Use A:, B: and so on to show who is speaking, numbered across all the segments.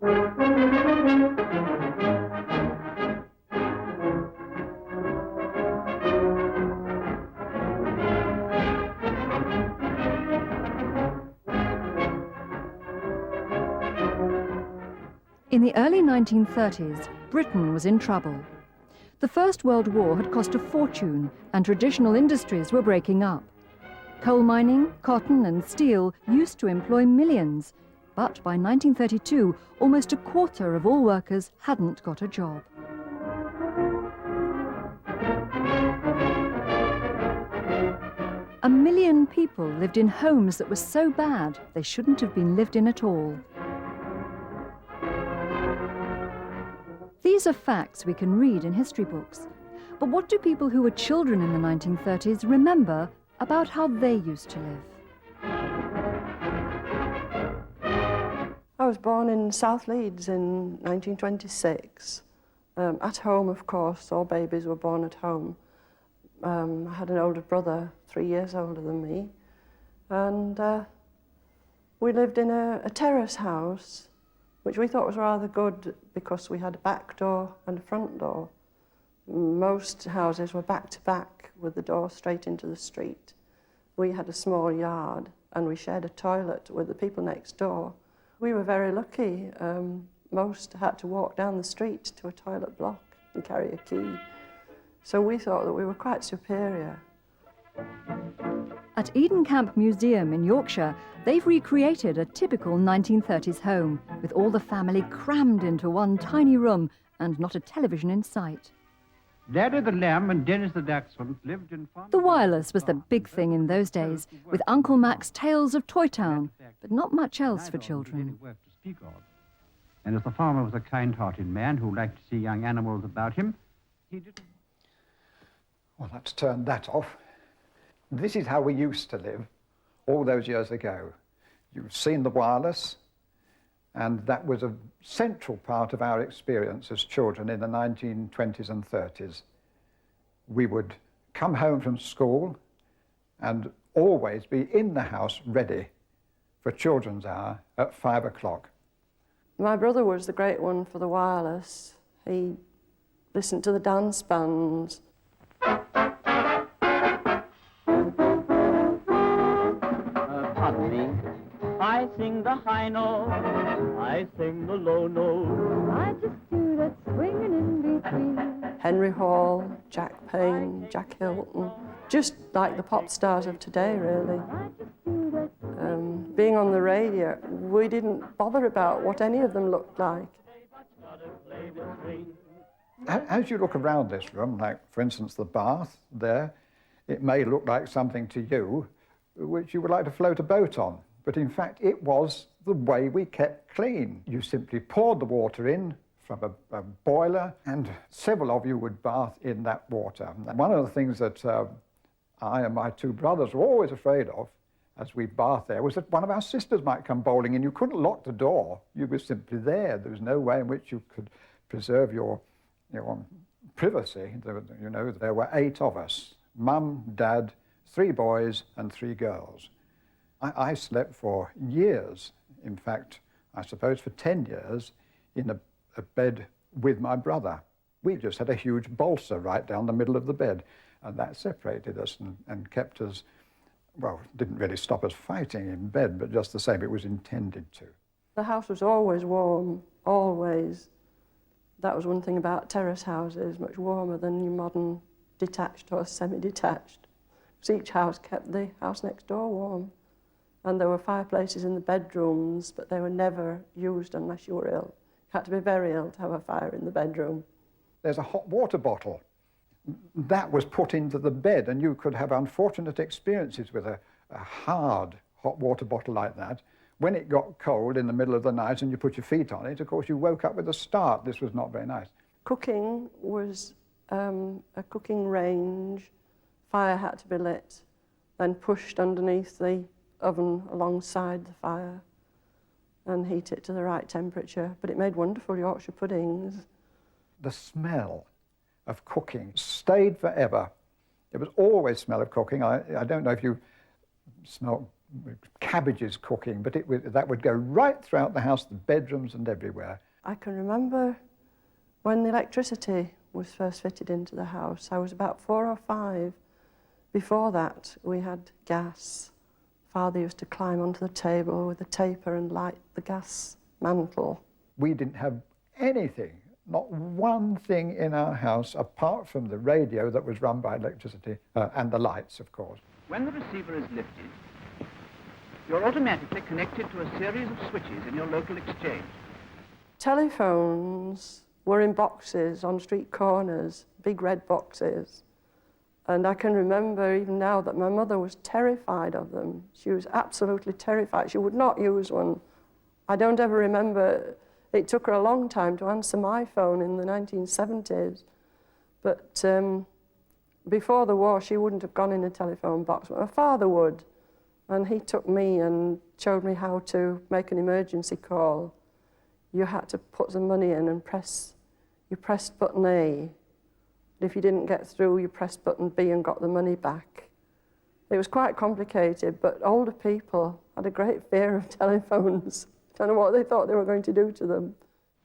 A: In the early 1930s, Britain was in trouble. The First World War had cost a fortune and traditional industries were breaking up. Coal mining, cotton and steel used to employ millions, but by 1932, almost a quarter of all workers hadn't got a job. A million people lived in homes that were so bad they shouldn't have been lived in at all. These are facts we can read in history books. But what do people who were children in the 1930s remember about how they used to live?
B: I was born in South Leeds in 1926. At home, of course, all babies were born at home. I had an older brother, 3 years older than me, and we lived in a terrace house, which we thought was rather good because we had a back door and a front door. Most houses were back to back with the door straight into the street. We had a small yard and we shared a toilet with the people next door. We were very lucky. Most had to walk down the street to a toilet block and carry a key. So we thought that we were quite superior.
A: At Eden Camp Museum in Yorkshire, they've recreated a typical 1930s home, with all the family crammed into one tiny room and not a television in sight.
C: Daddy the Lamb and Dennis the Dachshund lived in fun.
A: The wireless was the big thing in those days, with Uncle Mac's Tales of Toy Town, but not much else for children.
C: And as the farmer was a kind-hearted man who liked to see young animals about him, he didn't...
D: Well, let's turn that off. This is how we used to live all those years ago. You've seen the wireless, and that was a central part of our experience as children in the 1920s and 30s. We would come home from school and always be in the house ready for children's hour at 5 o'clock.
B: My brother was the great one for the wireless. He listened to the dance bands.
E: Pardon me. I sing the high note, I sing the low note.
F: I just do that swinging in between.
B: Henry Hall, Jack Payne, Jack Hilton, just like the pop stars of today, really. Being on the radio, we didn't bother about what any of them looked like.
D: As you look around this room, like, for instance, the bath there, it may look like something to you which you would like to float a boat on, but in fact it was the way we kept clean. You simply poured the water in from a boiler, and several of you would bath in that water. And one of the things that I and my two brothers were always afraid of as we bathed there was that one of our sisters might come bowling in. You couldn't lock the door. You were simply there. There was no way in which you could preserve your privacy. You know, there were 8 of us, Mum, Dad, 3 boys and 3 girls. I slept for years, in fact, I suppose for 10 years, in a bed with my brother. We just had a huge bolster right down the middle of the bed, and that separated us and kept us, well, didn't really stop us fighting in bed, but just the same, it was intended to.
B: The house was always warm, always. That was one thing about terrace houses, much warmer than your modern detached or semi-detached. Because each house kept the house next door warm. And there were fireplaces in the bedrooms, but they were never used unless you were ill. You had to be very ill to have a fire in the bedroom.
D: There's a hot water bottle. That was put into the bed, and you could have unfortunate experiences with a hard hot water bottle like that. When it got cold in the middle of the night and you put your feet on it, of course, you woke up with a start. This was not very nice.
B: Cooking was a cooking range. Fire had to be lit, then pushed underneath the oven alongside the fire and heat it to the right temperature. But it made wonderful Yorkshire puddings.
D: The smell of cooking stayed forever. It was always smell of cooking. I don't know if you smell cabbages cooking, but that would go right throughout the house, the bedrooms and everywhere.
B: I can remember when the electricity was first fitted into the house. I was about 4 or 5. Before that, we had gas. Father used to climb onto the table with a taper and light the gas mantle.
D: We didn't have anything, not one thing in our house apart from the radio that was run by electricity and the lights, of course.
C: When the receiver is lifted, you're automatically connected to a series of switches in your local exchange.
B: Telephones were in boxes on street corners, big red boxes. And I can remember even now that my mother was terrified of them. She was absolutely terrified. She would not use one. I don't ever remember. It took her a long time to answer my phone in the 1970s. But before the war, she wouldn't have gone in a telephone box, but my father would. And he took me and showed me how to make an emergency call. You had to put the money in and you pressed button A. If you didn't get through, you pressed button B and got the money back. It was quite complicated, but older people had a great fear of telephones. I don't know what they thought they were going to do to them.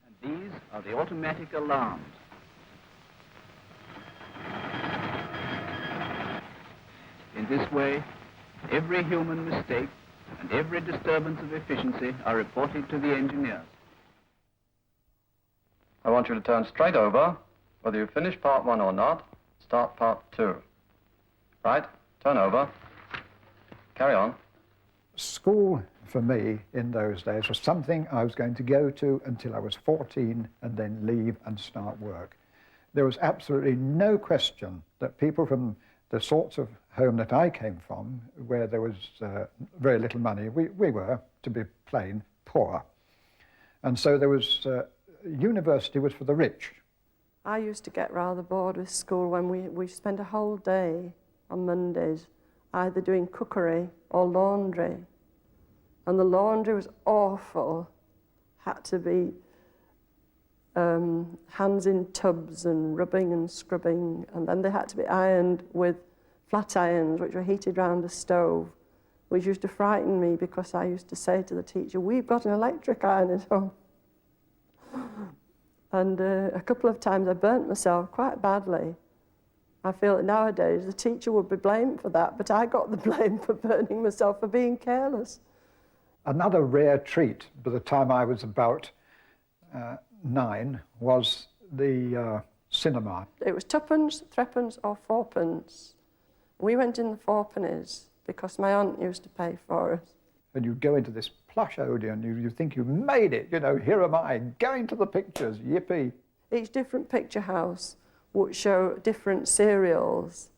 C: And these are the automatic alarms. In this way, every human mistake and every disturbance of efficiency are reported to the engineers.
G: I want you to turn straight over. Whether you finish part 1 or not, start part 2. Right, turn over. Carry on.
D: School, for me, in those days, was something I was going to go to until I was 14 and then leave and start work. There was absolutely no question that people from the sorts of home that I came from, where there was very little money, we were, to be plain, poor. And so there was, university was for the rich.
B: I used to get rather bored with school when we spent a whole day on Mondays either doing cookery or laundry. And the laundry was awful. Had to be hands in tubs and rubbing and scrubbing, and then they had to be ironed with flat irons which were heated round a stove, which used to frighten me because I used to say to the teacher, "We've got an electric iron at home." And a couple of times I burnt myself quite badly. I feel that nowadays the teacher would be blamed for that, but I got the blame for burning myself for being careless.
D: Another rare treat by the time I was about 9 was the cinema.
B: It was 2pence, 3pence or 4pence. We went in the 4pennies because my aunt used to pay for us.
D: And you go into this plush Odeon, you think you've made it, you know, here am I, going to the pictures, yippee.
B: Each different picture house would show different serials,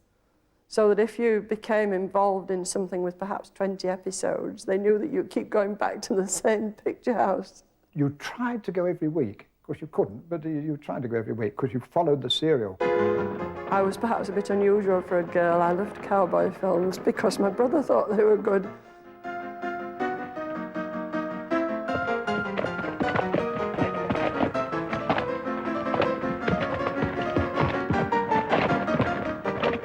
B: so that if you became involved in something with perhaps 20 episodes, they knew that you'd keep going back to the same picture house.
D: You tried to go every week. Of course you couldn't, but you tried to go every week because you followed the serial.
B: I was perhaps a bit unusual for a girl. I loved cowboy films because my brother thought they were good.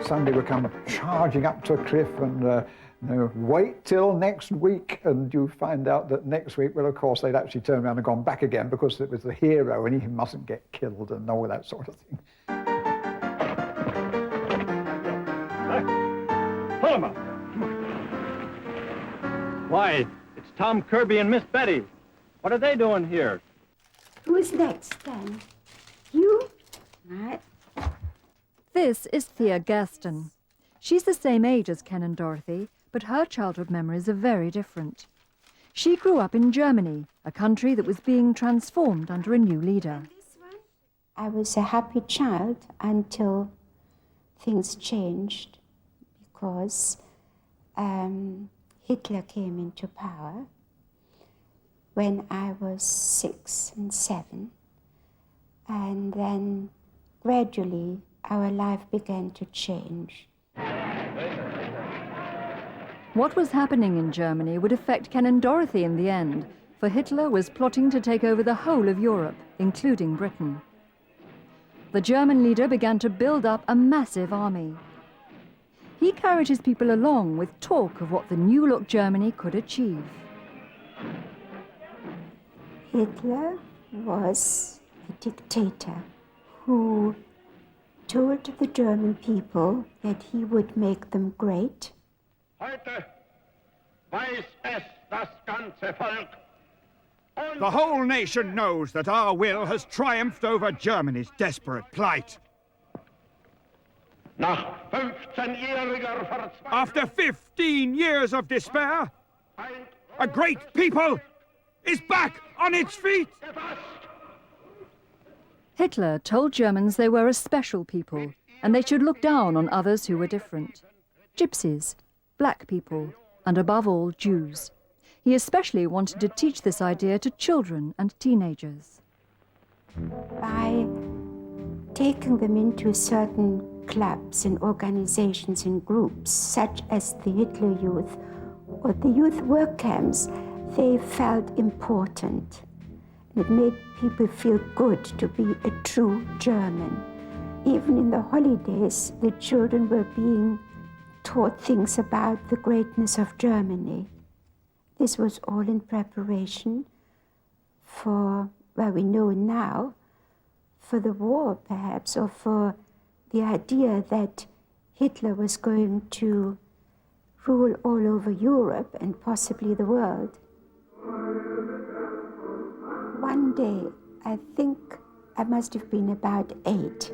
D: Somebody would come charging up to a cliff and you know, wait till next week, and you find out that next week, well, of course, they'd actually turned around and gone back again because it was the hero and he mustn't get killed and all that sort of thing.
H: Pull him up. Why, it's Tom Kirby and Miss Betty. What are they doing here?
F: Who's next, then? You? Right.
A: This is Thea Gaston. She's the same age as Ken and Dorothy, but her childhood memories are very different. She grew up in Germany, a country that was being transformed under a new leader.
I: I was a happy child until things changed because Hitler came into power when I was 6 and 7, and then gradually our life began to change.
A: What was happening in Germany would affect Ken and Dorothy in the end, for Hitler was plotting to take over the whole of Europe, including Britain. The German leader began to build up a massive army. he carried his people along with talk of what the new-look Germany could achieve.
I: Hitler was a dictator who told the German people that he would make them great.
H: Heute weiß es das ganze Volk.
J: The whole nation knows that our will has triumphed over Germany's desperate plight.
H: Nach 15-jähriger Verzweiflung.
J: After 15 years of despair, a great people is back on its feet.
A: Hitler told Germans they were a special people and they should look down on others who were different. Gypsies, black people, and above all, Jews. He especially wanted to teach this idea to children and teenagers.
I: By taking them into certain clubs and organizations and groups, such as the Hitler Youth or the youth work camps, they felt important. It made people feel good to be a true German. Even in the holidays, the children were being taught things about the greatness of Germany. This was all in preparation for, well, we know now, for the war perhaps, or for the idea that Hitler was going to rule all over Europe and possibly the world. One day, I think I must have been about 8,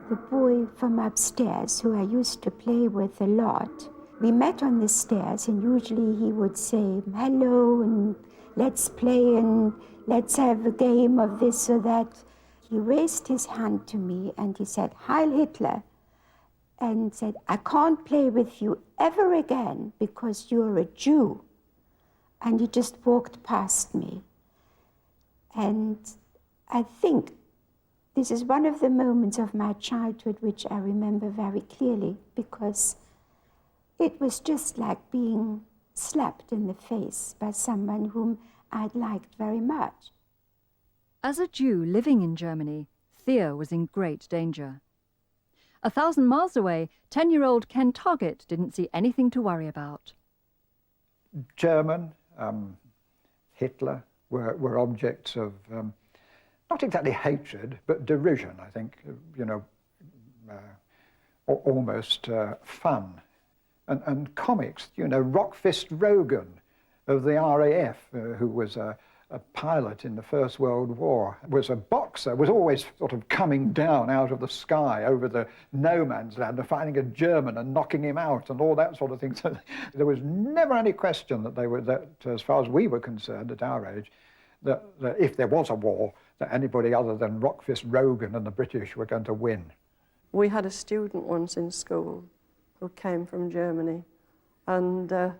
I: the boy from upstairs, who I used to play with a lot, we met on the stairs, and usually he would say, hello, and let's play, and let's have a game of this or that. He raised his hand to me, and he said, Heil Hitler, and said, I can't play with you ever again because you're a Jew. And he just walked past me. And I think this is one of the moments of my childhood which I remember very clearly, because it was just like being slapped in the face by someone whom I'd liked very much.
A: As a Jew living in Germany, Thea was in great danger. 1,000 miles away, 10-year-old Ken Target didn't see anything to worry about.
D: German, Hitler were objects of not exactly hatred, but derision, I think, almost fun. And comics, Rockfist Rogan of the RAF, who was a pilot in the First World War, was a boxer, was always sort of coming down out of the sky over the no man's land and finding a German and knocking him out and all that sort of thing. So there was never any question that as far as we were concerned at our age, that if there was a war, that anybody other than Rockfist Rogan and the British were going to win.
B: We had a student once in school who came from Germany, and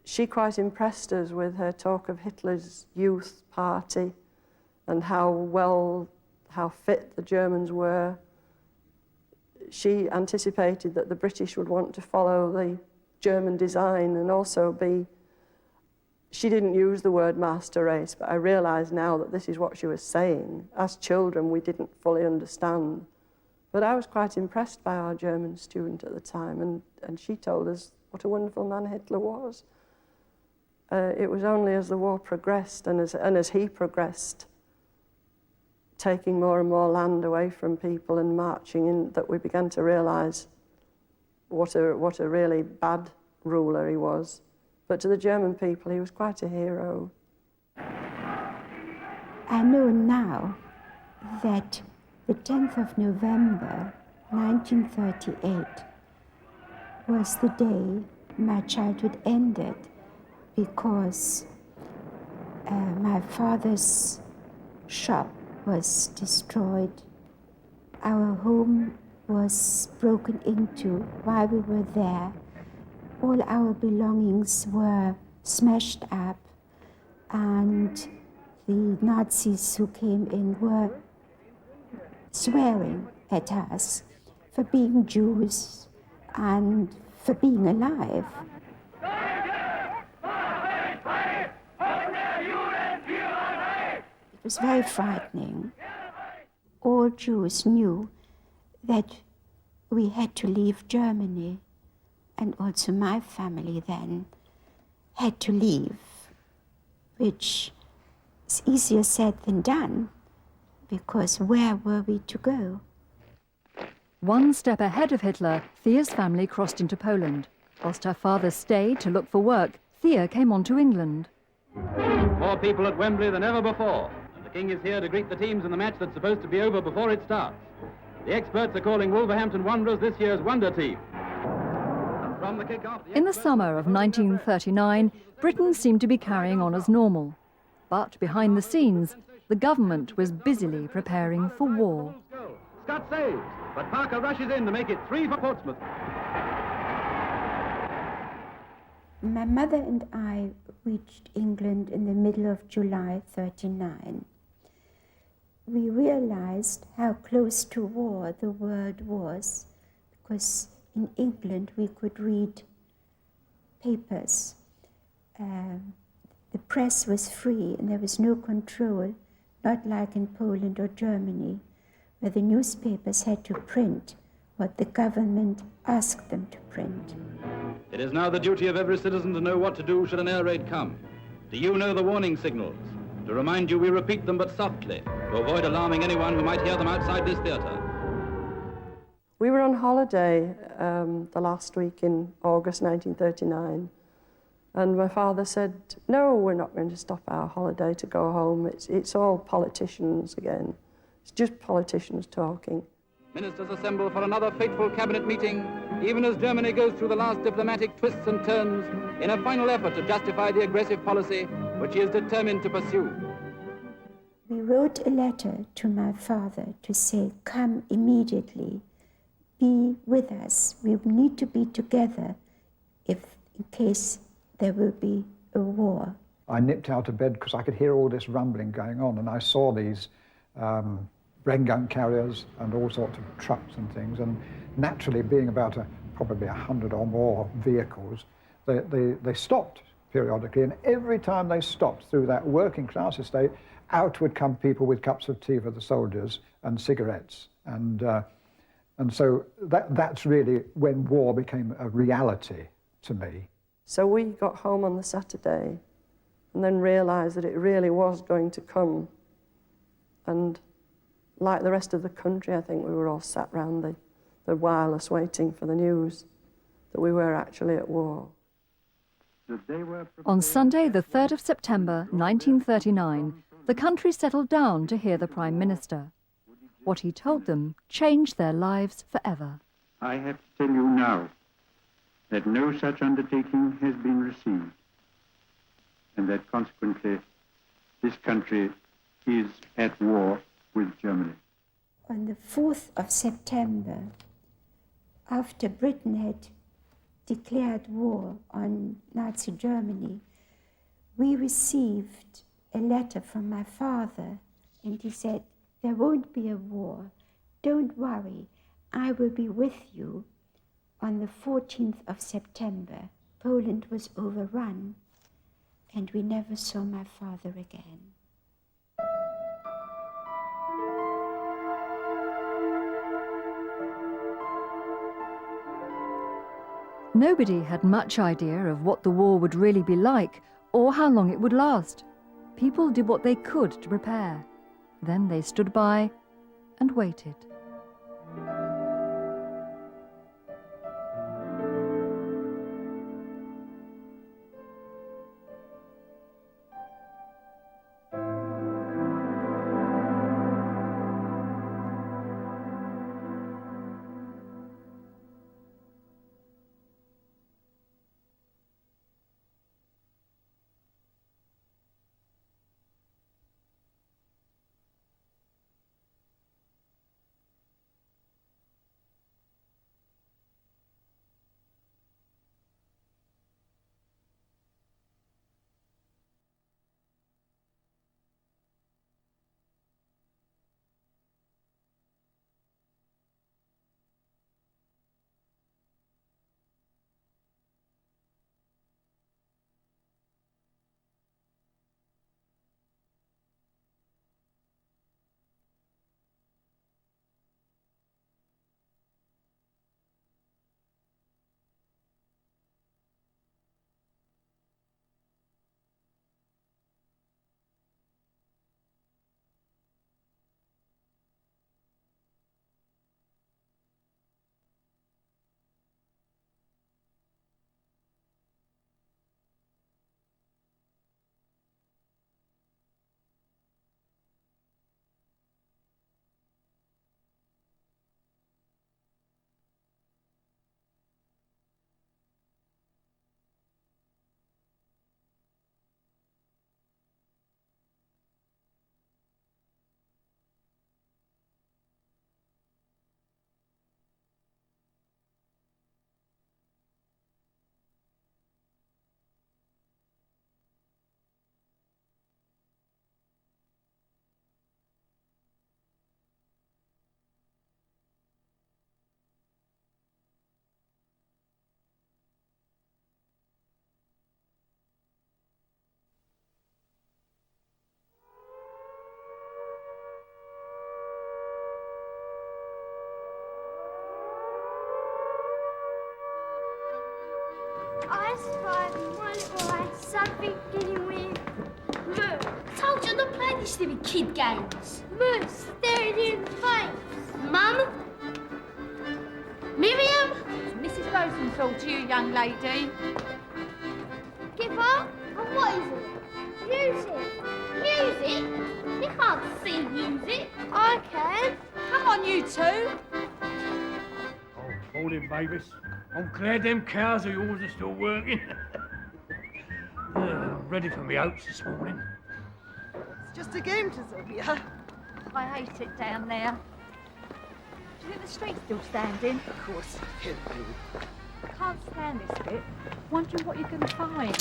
B: she quite impressed us with her talk of Hitler's youth party and how fit the Germans were. She anticipated that the British would want to follow the German design and also be, she didn't use the word master race, but I realise now that this is what she was saying. As children, we didn't fully understand. But I was quite impressed by our German student at the time, and she told us what a wonderful man Hitler was. It was only as the war progressed and as he progressed, taking more and more land away from people and marching in, that we began to realise what a really bad ruler he was. But to the German people, he was quite a hero.
I: I know now that the 10th of November, 1938, was the day my childhood ended, because my father's shop was destroyed. Our home was broken into while we were there. All our belongings were smashed up, and the Nazis who came in were swearing at us for being Jews and for being alive. It was very frightening. All Jews knew that we had to leave Germany, and also my family then had to leave, which is easier said than done, because where were we to go?
A: One step ahead of Hitler, Thea's family crossed into Poland. Whilst her father stayed to look for work, Thea came on to England.
C: More people at Wembley than ever before. And the King is here to greet the teams in the match that's supposed to be over before it starts. The experts are calling Wolverhampton Wanderers this year's Wonder Team. And from the kick-off,
A: In the summer of 1939, Britain seemed to be carrying on as normal. But behind the scenes, the government was busily preparing for war.
C: Scott saves, but Parker rushes in to make it 3 for Portsmouth.
I: My mother and I reached England in the middle of July 39. We realized how close to war the world was, because in England we could read papers. The press was free and there was no control, not like in Poland or Germany, where the newspapers had to print what the government asked them to print.
C: It is now the duty of every citizen to know what to do should an air raid come. Do you know the warning signals? To remind you, we repeat them but softly, to avoid alarming anyone who might hear them outside this theatre.
B: We were on holiday the last week in August 1939, and my father said, no, we're not going to stop our holiday to go home. It's all politicians again. It's just politicians talking.
C: Ministers assemble for another fateful cabinet meeting, even as Germany goes through the last diplomatic twists and turns in a final effort to justify the aggressive policy which he is determined to pursue.
I: We wrote a letter to my father to say, come immediately, be with us. We need to be together in case there will be a war.
D: I nipped out of bed because I could hear all this rumbling going on, and I saw these Bren gun carriers and all sorts of trucks and things, and naturally being about probably 100 or more vehicles, they stopped periodically, and every time they stopped through that working class estate, out would come people with cups of tea for the soldiers and cigarettes, and so that's really when war became a reality to me.
B: So we got home on the Saturday and then realised that it really was going to come, and like the rest of the country, I think we were all sat round the wireless waiting for the news that we were actually at war.
A: On Sunday, the 3rd of September, 1939, the country settled down to hear the Prime Minister. What he told them changed their lives forever.
K: I have to tell you now that no such undertaking has been received, and that consequently this country is at war with Germany.
I: On the 4th of September, after Britain had declared war on Nazi Germany, we received a letter from my father, and he said, there won't be a war, don't worry, I will be with you. On the 14th of September, Poland was overrun, and we never saw my father again.
A: Nobody had much idea of what the war would really be like or how long it would last. People did what they could to prepare. Then they stood by and waited.
L: I spy my little eye something beginning with Moo. Told you not play these silly kid games. Moo, staring you in the face. Mum? Miriam?
M: Mrs. Rosenthal to you, young lady.
L: Give up? And what is it? Music. Music? You can't see music. I can.
M: Come on, you two.
J: Oh, morning, Mavis. I'm glad them cows of yours are still working. I'm ready for my oats this morning.
N: It's just a game to Sylvia.
M: I hate it down there. Do you think the street's still standing?
N: Of course.
M: I can't stand this bit. Wondering what you're going to find.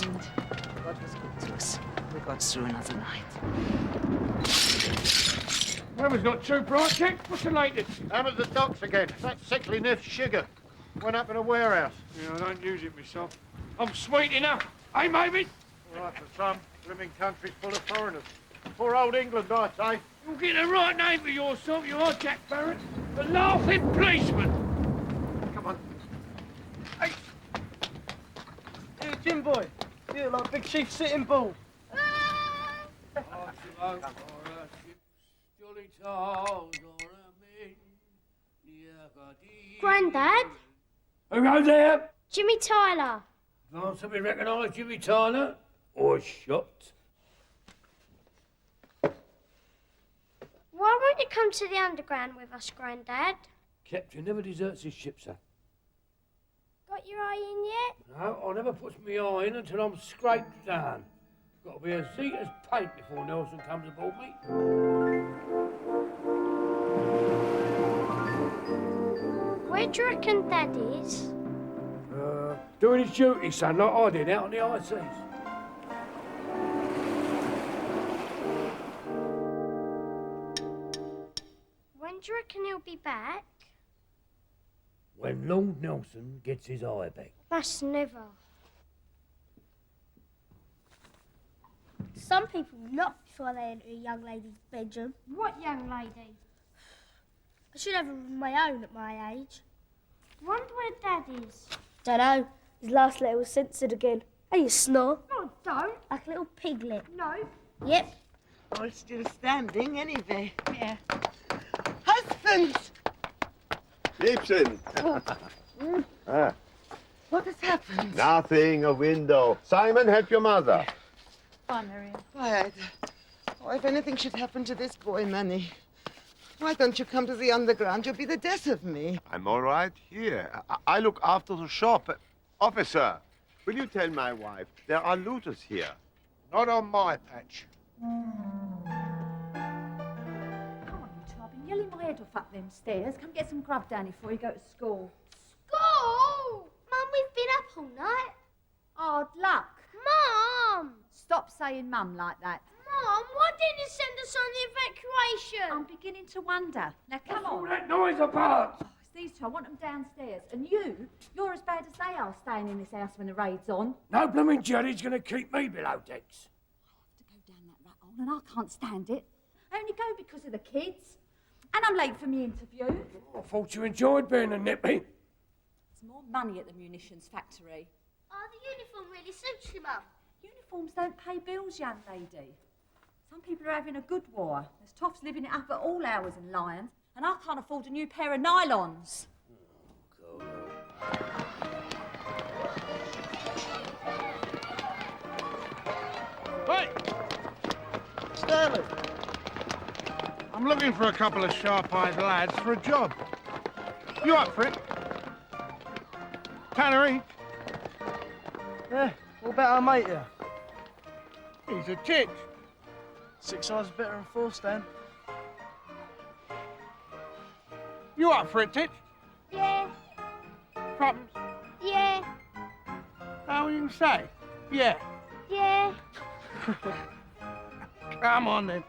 N: God was good to us. We got through another night.
J: Weather's not too bright, Jack. What's the latest?
O: I'm at the docks again. That sickly niff sugar went up in a warehouse.
J: Yeah, I don't use it myself. I'm sweet enough. Hey, Mavis?
O: All right for some. Living country's full of foreigners. Poor old England, I say.
J: You're getting the right name for yourself, you are, Jack Barrett. The laughing policeman.
O: Come on.
N: Hey, Jim boy. You look like Big Chief Sitting Bull.
L: Grandad?
J: Who goes there?
L: Jimmy Tyler.
J: Can't somebody recognise Jimmy Tyler? Or shot?
L: Why won't you come to the underground with us, Grandad?
J: Captain never deserts his ship, sir.
L: Got your eye in yet?
J: No, I never puts my eye in until I'm scraped down. Got to be as neat as paint before Nelson comes aboard me.
L: Where do you reckon Dad is?
J: Doing his duty, son, like I did out on the high seas.
L: When do you reckon he'll be back?
J: When Lord Nelson gets his eye back.
L: That's never. Some people knock before they enter a young lady's bedroom. What young lady? I should have a room of my own at my age. Wonder where Dad is.
P: Dunno. His last letter was censored again. Hey, you snore.
L: No, don't.
P: Like a little piglet.
L: No.
P: Yep.
N: I'm still standing anyway.
P: Yeah.
N: Husband!
Q: Gibson! Ah,
N: What has happened?
Q: nothing, a window. Simon, help your mother.
P: Bye, Miriam.
N: Quiet. Oh, if anything should happen to this boy, Manny, why don't you come to the underground? You'll be the death of me.
Q: I'm all right here. I look after the shop. Officer, will you tell my wife there are looters here?
O: Not on my patch.
M: Come on, you two. I've been yelling my head off up them stairs. Come get some grub, Danny, before you go to school.
L: School? Mum, we've been up all night.
M: Hard luck.
L: Mum!
M: Stop saying mum like that.
L: Mum, why didn't you send us on the evacuation?
M: I'm beginning to wonder. Now, come
J: All
M: on.
J: that noise apart!
M: Oh, it's these two. I want them downstairs. And you're as bad as they are staying in this house when the raid's on.
J: No blooming Jerry's going to keep me below decks.
M: I have to go down that rat hole, and I can't stand it. I only go because of the kids. And I'm late for my interview.
J: I thought you enjoyed being a nippy.
M: There's more money at the munitions factory.
L: Oh, the uniform really suits you, Mum.
M: Uniforms don't pay bills, young lady. Some people are having a good war. There's toffs living it up at all hours in Lyons, and I can't afford a new pair of nylons.
O: Hey! Stanley! I'm looking for a couple of sharp-eyed lads for a job. You up for it? Tanner each.
N: Yeah, what about our mate here?
O: He's a tit.
N: 6 hours better than 4, Stan.
O: You up for it, tit?
L: Yeah,
O: Problems?
L: yeah,
O: How you say? Yeah.
L: yeah.
O: Come on, then.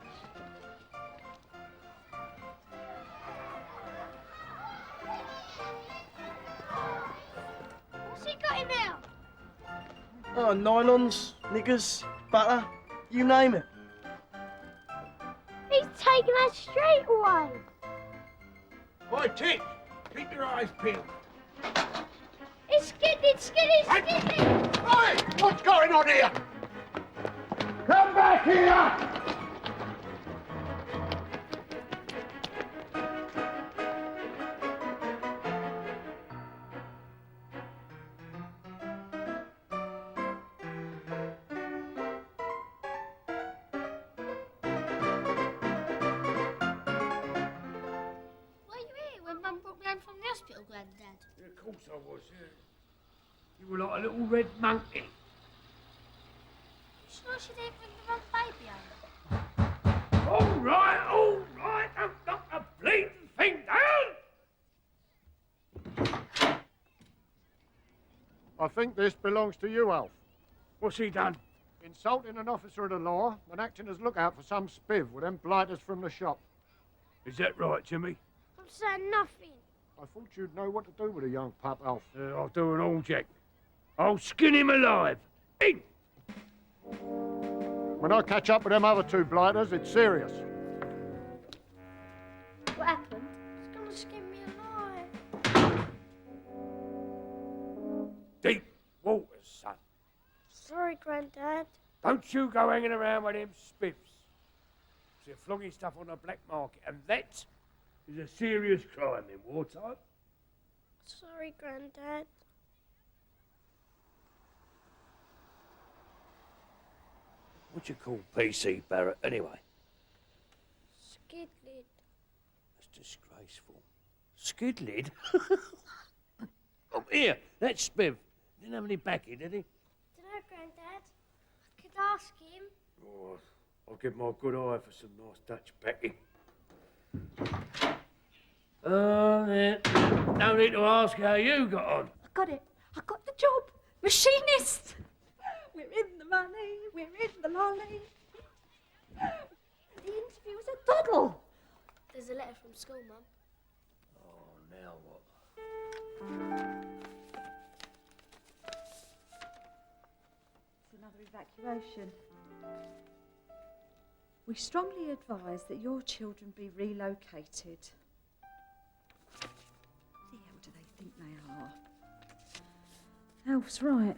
L: What's he got in there?
N: Oh, nylons, knickers, butter, you name it.
L: He's taking us straight away.
O: Boy, tit, keep your eyes peeled.
L: It's getting Skinny, Skinny!
Q: Oi! What's going on here? Come back here!
L: From the hospital, Grandad.
R: Yeah, of course I was, yeah. You were like a little red monkey.
L: Sure she didn't bring the wrong baby over?
R: All right, don't knock the bleeding thing down!
O: I think this belongs to you, Alf.
R: What's he done?
O: Insulting an officer of the law and acting as lookout for some spiv with them blighters from the shop.
R: Is that right, Jimmy?
L: I'm saying nothing.
O: I thought you'd know what to do with a young pup, Alf.
R: I'll do an all, Jack. I'll skin him alive. In!
O: When I catch up with them other two blighters, it's serious.
L: What happened? It's gonna skin me alive.
R: Deep waters, son.
L: Sorry, Grandad.
R: Don't you go hanging around with them spivs. They're flogging stuff on the black market, and that is a serious crime in wartime.
L: Sorry, Grandad.
R: What you call PC Barrett, anyway?
L: Skidlid.
R: That's disgraceful. Skidlid? Oh, here, that's Spiv. Didn't have any baccy, did he?
L: Dunno, Grandad. I could ask him.
R: Oh, I'll give my good eye for some nice Dutch baccy. Oh, no need to ask how you got on.
M: I got it. I got the job. Machinist. We're in the money. We're in the lolly. The interview was a doddle.
L: There's a letter from school, Mum.
R: Oh, now what?
M: It's another evacuation. We strongly advise that your children be relocated. Who the hell do they think they are? Alf's right.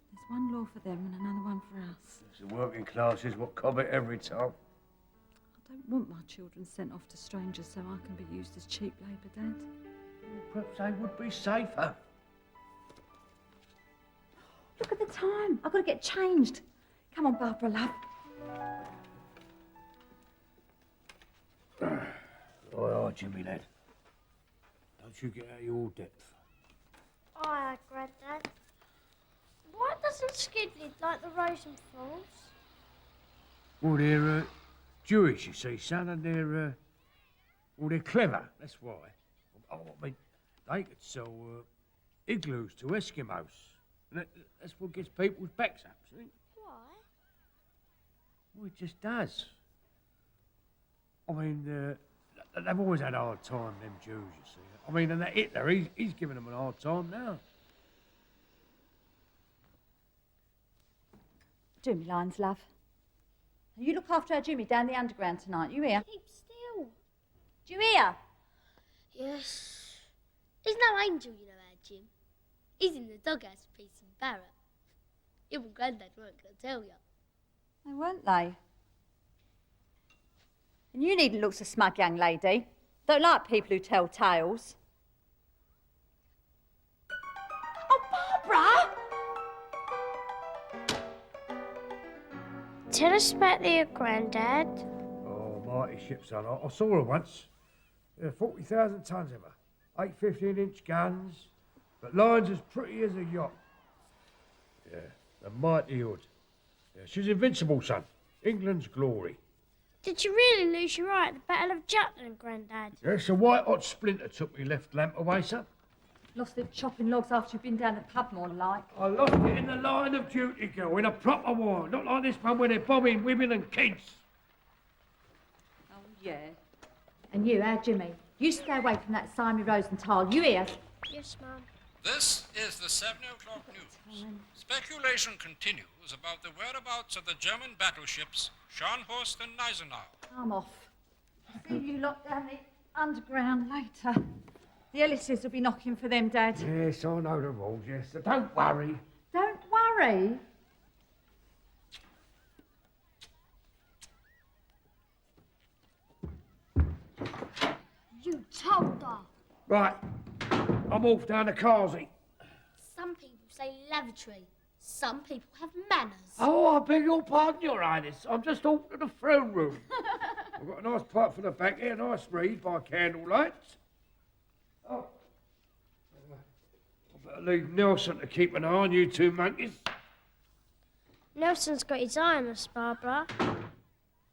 M: There's one law for them and another one for us.
R: It's the working classes what cob it every time.
M: I don't want my children sent off to strangers so I can be used as cheap labour, Dad.
R: Well, perhaps they would be safer.
M: Look at the time. I've got to get changed. Come on, Barbara, love.
R: Oh, Jimmy, lad. Don't you get out of your depth.
L: Aye, Grandad. Why doesn't Skidlid like the Rosenthals?
R: Well, they're Jewish, you see, son, and they're clever, that's why. Oh, I mean, they could sell igloos to Eskimos. And that's what gets people's backs up, see?
L: Why?
R: Well, it just does. I mean, they've always had a hard time, them Jews, you see. I mean, and that Hitler, he's giving them a hard time now.
M: Do me lines, love. You look after our Jimmy down the underground tonight. You hear?
L: Keep still.
M: Do you hear?
L: Yes. He's no angel, you know, our Jim. He's in the doghouse with PC Barrett. Even Grandad weren't going to tell you.
M: They weren't they? And you needn't look so smug, young lady. Don't like people who tell tales. Oh, Barbara!
L: Tell us about your Grandad.
R: Oh, mighty ship, son. I saw her once. 40,000 tons of her. 8 15-inch guns. But lines as pretty as a yacht. Yeah, a mighty hood. Yeah, she's invincible, son. England's glory.
L: Did you really lose your eye at the Battle of Jutland, Grandad?
R: Yes, a white hot splinter took me left lamp away, son.
M: Lost it chopping logs after you've been down the pub, more like.
R: I lost it in the line of duty, girl, in a proper war. Not like this one where they're bombing women and kids.
M: Oh, yeah. And you, our Jimmy, you stay away from that Simon Rosenthal. You hear?
L: Yes, Mum.
S: This is the 7 o'clock news. Speculation continues about the whereabouts of the German battleships Scharnhorst and Gneisenau.
M: I'm off. See you lot down the underground later. The Ellises will be knocking for them, Dad.
R: Yes, I know the rules, yes. So don't worry.
M: Don't worry.
L: You told her.
R: Right. I'm off down to Carsey.
L: Some people say lavatory. Some people have manners.
R: Oh, I beg your pardon, Your Highness. I'm just off to the throne room. I've got a nice pipe for the back here, a nice read by candlelight. Oh. I better leave Nelson to keep an eye on you two monkeys.
L: Nelson's got his eye on us, Barbara.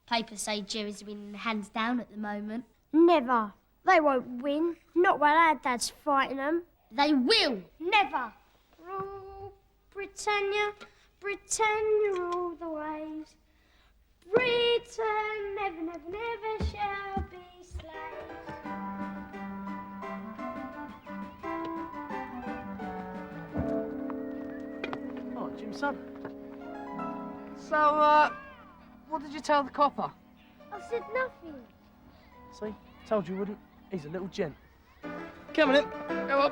L: Papers say Jerry's winning hands down at the moment. Never. They won't win. Not while our dad's fighting them. They will. Never. Rule Britannia, Britannia rule the waves. Britain never, never, never shall be slaves.
T: Oh, Jim's son. So, what did you tell the copper?
L: I said nothing.
T: See? Told you wouldn't. He's a little gent. Come on in. Go on.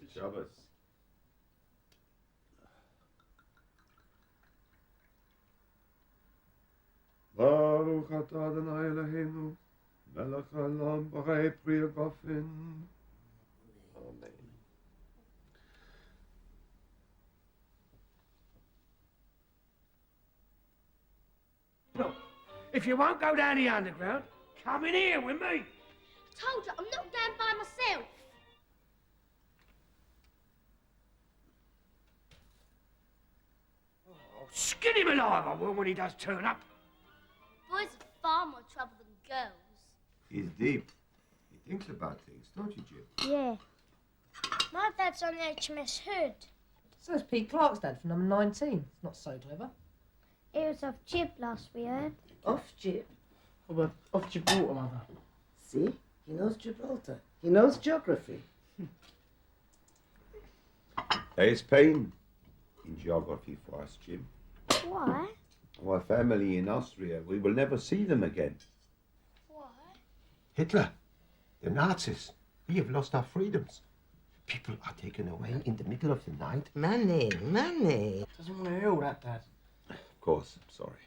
Q: Good Shabbos.
U: Baruch atah Adonai Eloheinu, melech haolam, borei pri hagofim. Amen.
R: Look, if you won't go down the underground, come in here with me.
L: I told you, I'm not going by myself.
R: Skin him alive, I will, when he does turn up.
L: Boys are far more trouble than girls.
Q: He's deep. He thinks about things, don't you, Jim?
L: Yeah. My dad's on HMS Hood.
T: So is Pete Clark's dad from number 19. It's not so clever.
L: He was off jib last we heard.
N: Off jib?
T: Oh, well, off Gibraltar, Mother.
N: See? He knows Gibraltar. He knows geography.
Q: There is pain in geography for us, Jim.
L: Why?
Q: Our family in Austria, we will never see them again.
L: Why?
Q: Hitler, the Nazis, we have lost our freedoms. People are taken away in the middle of the night.
N: Money, money.
T: Doesn't want to hear all that, Dad.
Q: Of course, I'm sorry.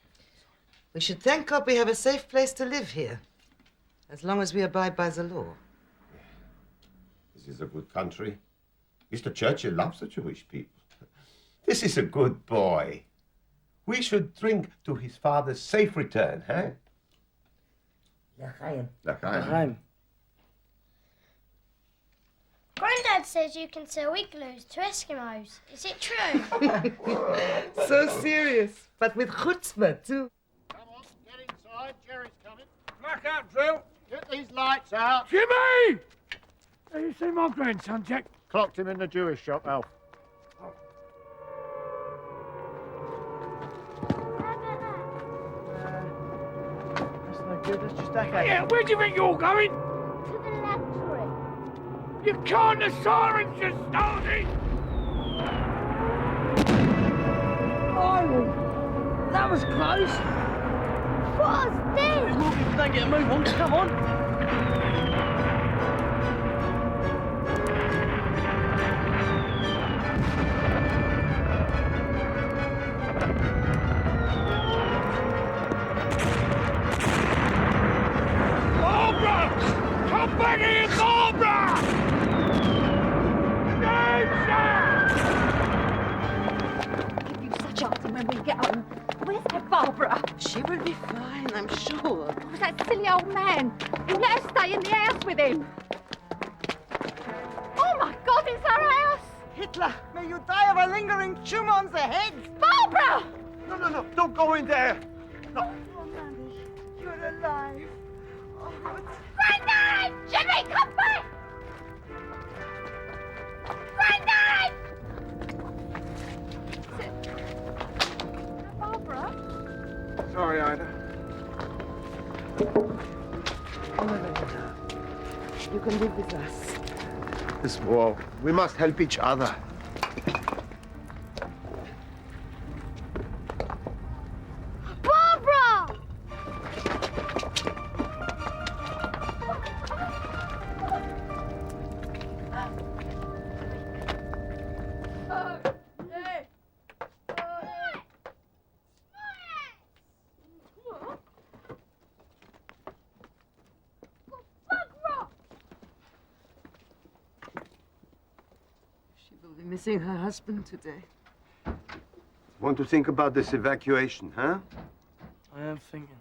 N: We should thank God we have a safe place to live here. As long as we abide by the law.
Q: This is a good country. Mr. Churchill loves the Jewish people. This is a good boy. We should drink to his father's safe return, huh?
N: L'chaim.
Q: L'chaim.
L: Grandad says you can sell igloos to Eskimos. Is it true?
N: So serious, but with chutzpah, too.
O: Come on, get inside. Jerry's coming.
R: Blackout drill.
O: Get these lights out.
R: Jimmy! Have you seen my grandson, Jack?
O: Clocked him in the Jewish shop, Alf.
T: That's no good. Let's just stack out.
R: Yeah, where do you think you're going?
L: To the lavatory.
R: You can't, the sirens just started!
T: Oh, that was close.
L: What's this?
T: We'll if we don't get a move on. Come on.
R: Barbara! Come back here, Barbara!
M: Give you such answer when we get home. Where's that Barbara?
N: She will be fine, I'm sure.
M: Who's that silly old man? You let her stay in the house with him. Oh my God, it's her house!
N: Hitler, may you die of a lingering tumor on the head.
M: Barbara!
O: No, no, no. Don't go in there. No.
N: Oh, Manny, you're alive. Oh,
L: Grandad! Jimmy, come back! Grandad!
M: Barbara?
O: Sorry, Ida.
N: Oh, no, no, no. You can live with us.
Q: This war, we must help each other.
L: Barbara!
N: She will be missing her husband today.
Q: Want to think about this evacuation, huh?
T: I am thinking.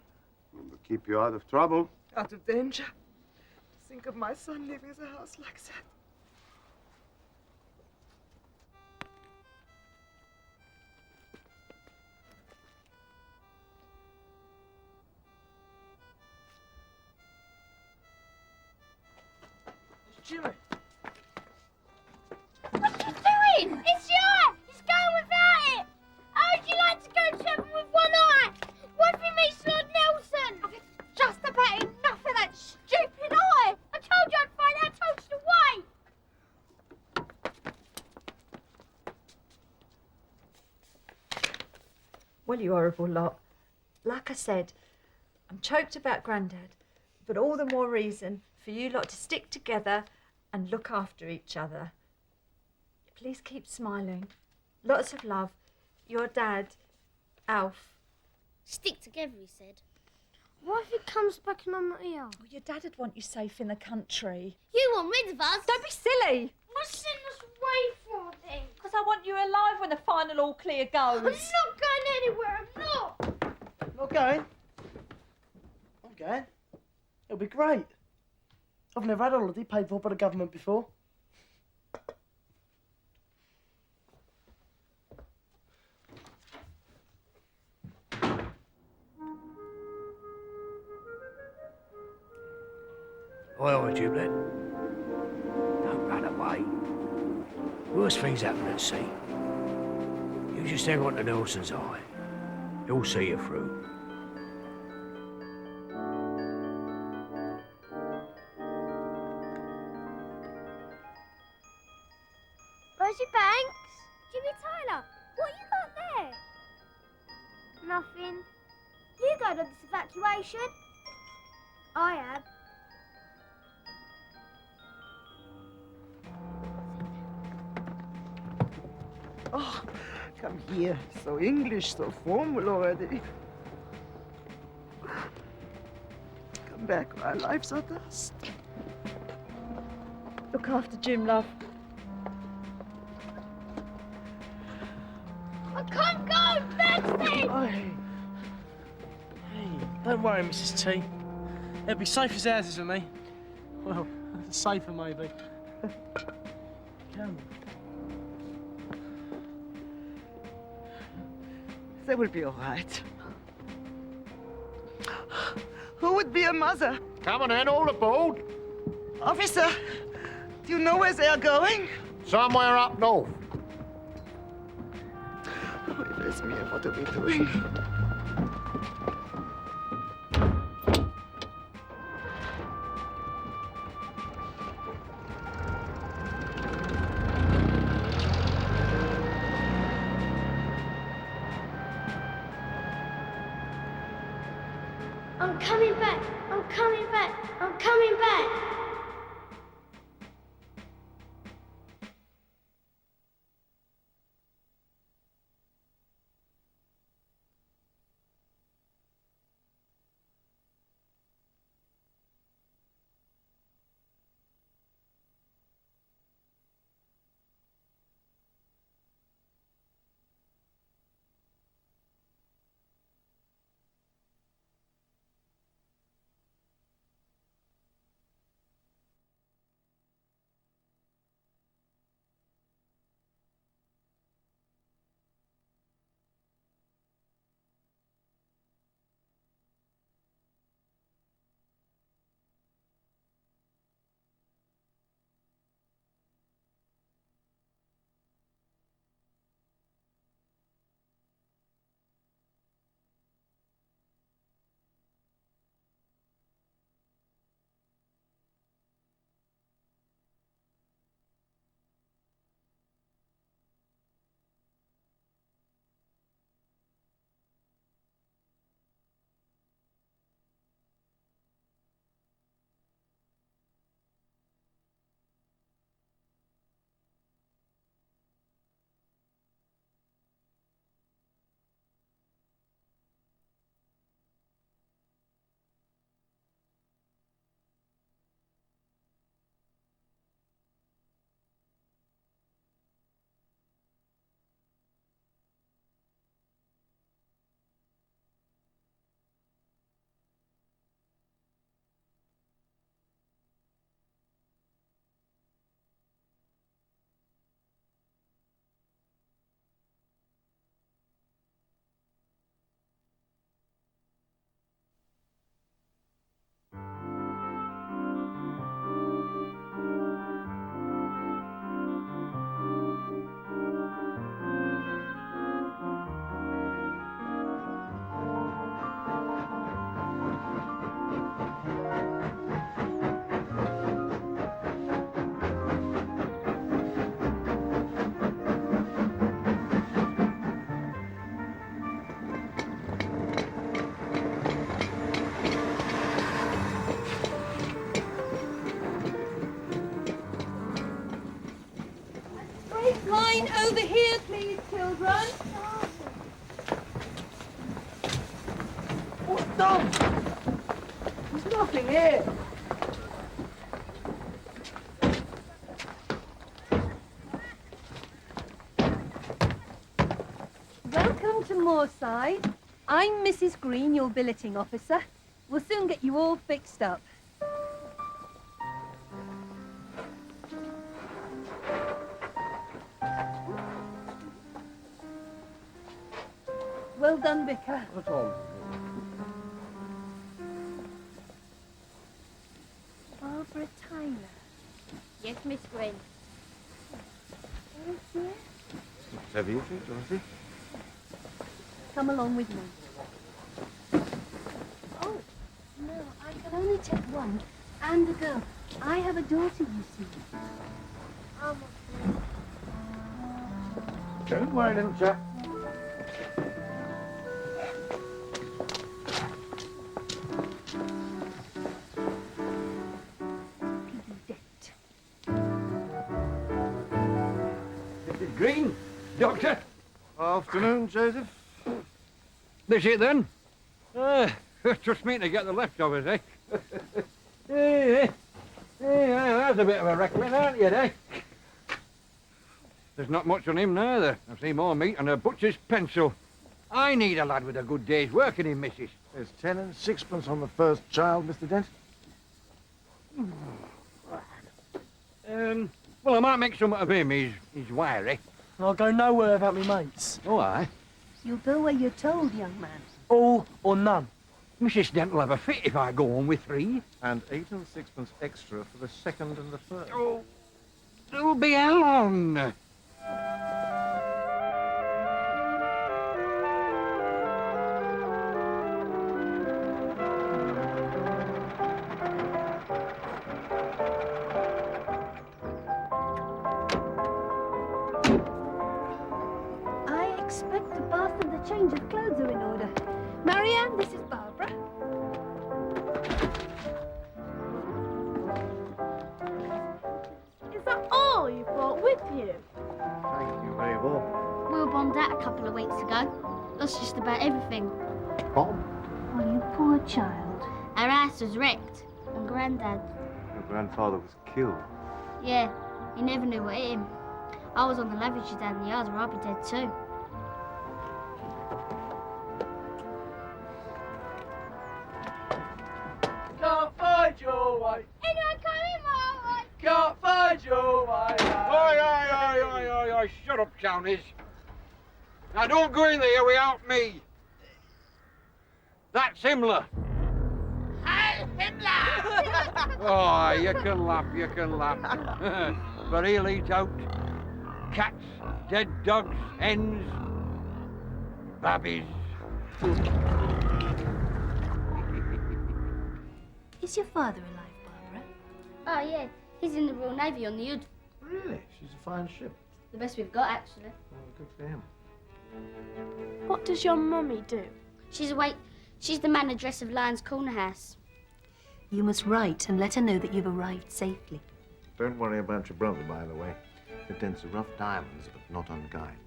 Q: It will keep you out of trouble.
N: Out of danger. Think of my son leaving the house like that.
T: Jimmy!
L: What are you doing? It's your He's going without it! How would you like to go travel with one eye? What if he meets Lord Nelson? I've just about enough of that stupid eye! I told you I'd find out toast away!
M: Well, you horrible lot. Like I said, I'm choked about Grandad, but all the more reason for you lot to stick together and look after each other. Please keep smiling. Lots of love. Your dad, Alf.
L: Stick together, he said. What if he comes back and I'm not here?
M: Oh, your dad would want you safe in the country.
L: You want rid of us?
M: Don't be silly.
L: Why send us away from him?
M: Because I want you alive when the final all clear goes.
L: I'm not going anywhere, I'm not.
T: Not going? I'm going. It'll be great. I've never had a holiday paid for by the government before.
R: Well, Giblet, don't run away. Worse things happen at sea. You just hang on to Nelson's eye. He'll see you through.
L: Rosie Banks? Jimmy Tyler? What you got there? Nothing. You going on this evacuation? I am.
N: Oh, come here. So English, so formal already. Come back, our lives are dust.
M: Look after Jim, love.
L: I can't go, Betsy!
T: Hey, don't worry, Mrs. T. It'll be safe as houses with me. Well, safer maybe. Come.
N: They will be all right. Who would be a mother?
Q: Come on then, all aboard.
N: Officer, do you know where they are going?
Q: Somewhere up north.
N: Oh, bless me, what are we doing?
L: I'm coming back. I'm coming back. I'm coming back.
E: line over here, please, children.
T: What's done? There's nothing here.
E: Welcome to Moorside. I'm Mrs. Green, your billeting officer. We'll soon get you all fixed up. Well done, Vicar. Barbara Tyler.
L: Yes, Miss Green.
E: Where's here?
U: Have you, Dorothy?
E: Come along with me. Oh, no, I can only take one and a girl. I have a daughter, you see.
R: Don't worry, little chap.
H: Mrs. Green, Doctor.
U: Afternoon, Joseph.
H: This it then? Trust me to get the leftovers, eh? Hey, that's a bit of a reckoning, aren't you, eh? There's not much on him neither. I see more meat on a butcher's pencil. I need a lad with a good day's work in him, missus.
U: There's 10 and 6pence on the first child, Mr. Dent.
H: Well, I might make something of him. He's wiry.
T: I'll go nowhere without me mates.
H: Oh, aye?
E: You'll go where you're told, young man.
T: All or none.
H: Mrs. Dent will have a fit if I go on with 3.
U: And 8 and 6pence extra for the second and the third.
H: Oh, it'll be how long?
E: I expect the bath and the change of clothes are in order. Marianne, this is Barbara.
P: Is that all you brought with you?
U: Thank you, Mabel.
L: We were bombed out a couple of weeks ago. Lost just about everything.
U: Bomb?
E: Oh, you poor child.
L: Our house was wrecked. And Grandad,
U: Your grandfather was killed.
L: yeah, he never knew what hit him. I was on the lavatory down the yard or I'd be dead too.
T: Can't find your way.
L: Anyone coming my way?
T: Can't find your way.
H: Oi, shut up, Townies. Now, don't go in there without me. That's Himmler.
L: Heil Himmler!
H: Oh, you can laugh. But he'll eat out cats, dead dogs, hens, babbies.
E: Is your father alive, Barbara?
L: Oh, yeah, he's in the Royal Navy on the Hood.
U: Really? She's a fine ship.
L: The best we've got, actually.
U: Oh, good for him.
P: What does your mummy do?
L: She's the manageress of Lyons Corner House.
E: You must write and let her know that you've arrived safely.
U: Don't worry about your brother, by the way. The Dents are rough diamonds, but not unkind.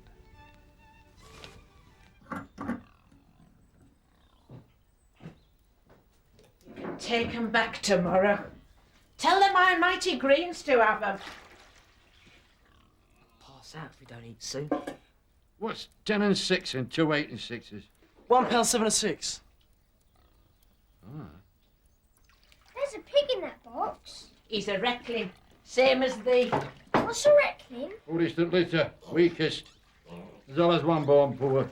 V: Take 'em back tomorrow. Tell them I'm mighty greens to have 'em.
T: Pass out if we don't eat soon.
H: What's 10 and 6 and 2 8 and 6s?
T: £1.7 and 6.
L: There's a pig in that box.
V: He's a reckling, same as thee.
L: What's a reckling?
H: Oldest and litter, weakest. As well as one born poor.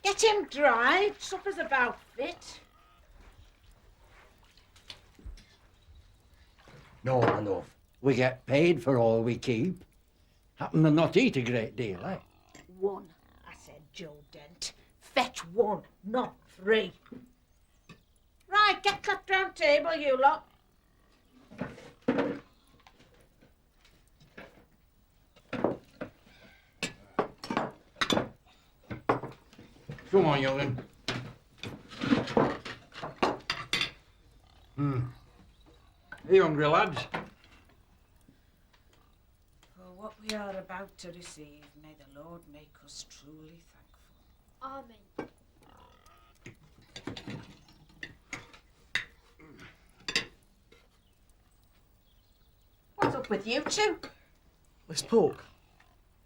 V: Get him dried. Supper's about fit.
W: No, my love. We get paid for all we keep. Happen to not eat a great deal, eh?
V: One, I said, Joe Dent. Fetch one, not 3. Right, get clapped round table, you lot.
H: Come on, young'un. Are you hungry, lads?
V: For What we are about to receive, may the Lord make us truly thankful.
L: Amen.
V: What's up with you two?
T: It's pork.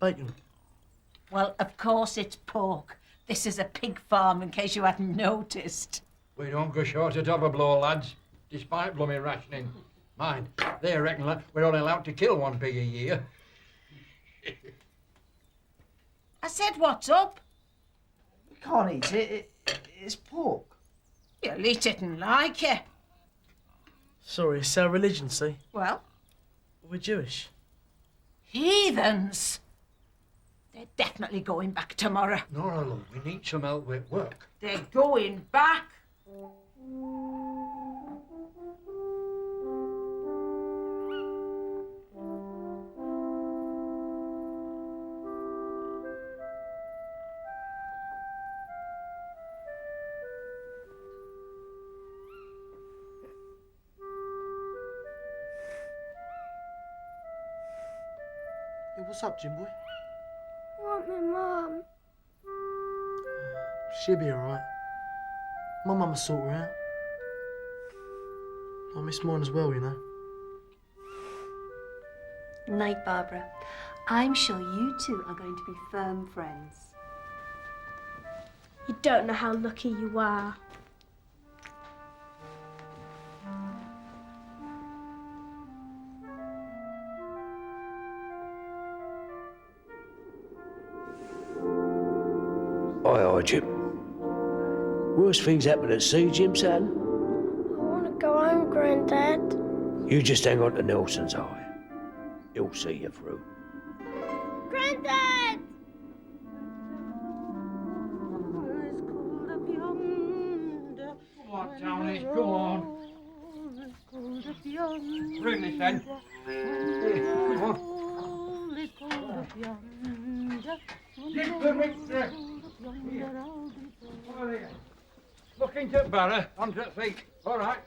T: Bacon.
V: Well, of course it's pork. This is a pig farm, in case you hadn't noticed.
H: We don't go short of double blow, lads, despite blooming rationing. Mind, they reckon we're only allowed to kill one pig a year.
V: I said, what's up?
T: We can't eat it. It's pork.
V: You'll eat it and like it.
T: Sorry, it's our religion, see?
V: Well?
T: We're Jewish.
V: Heathens. They're definitely going back tomorrow.
H: Nora, love, we need some help with work.
V: They're going back.
T: Hey, what's up, Jim boy?
P: I want my mum.
T: She'll be alright. My mum will sort her out. I miss mine as well, you know.
C: Night, Barbara. I'm sure you two are going to be firm friends.
P: You don't know how lucky you are.
R: Aye, Jim. Worst things happen at sea, Jim, son.
P: I want to go home, Grandad.
R: You just hang on to Nelson's eye. He'll see you through.
P: Grandad!
H: Come on, Townie, come on. Bring this then. Come on. Look into the barrow, onto the feet. All right.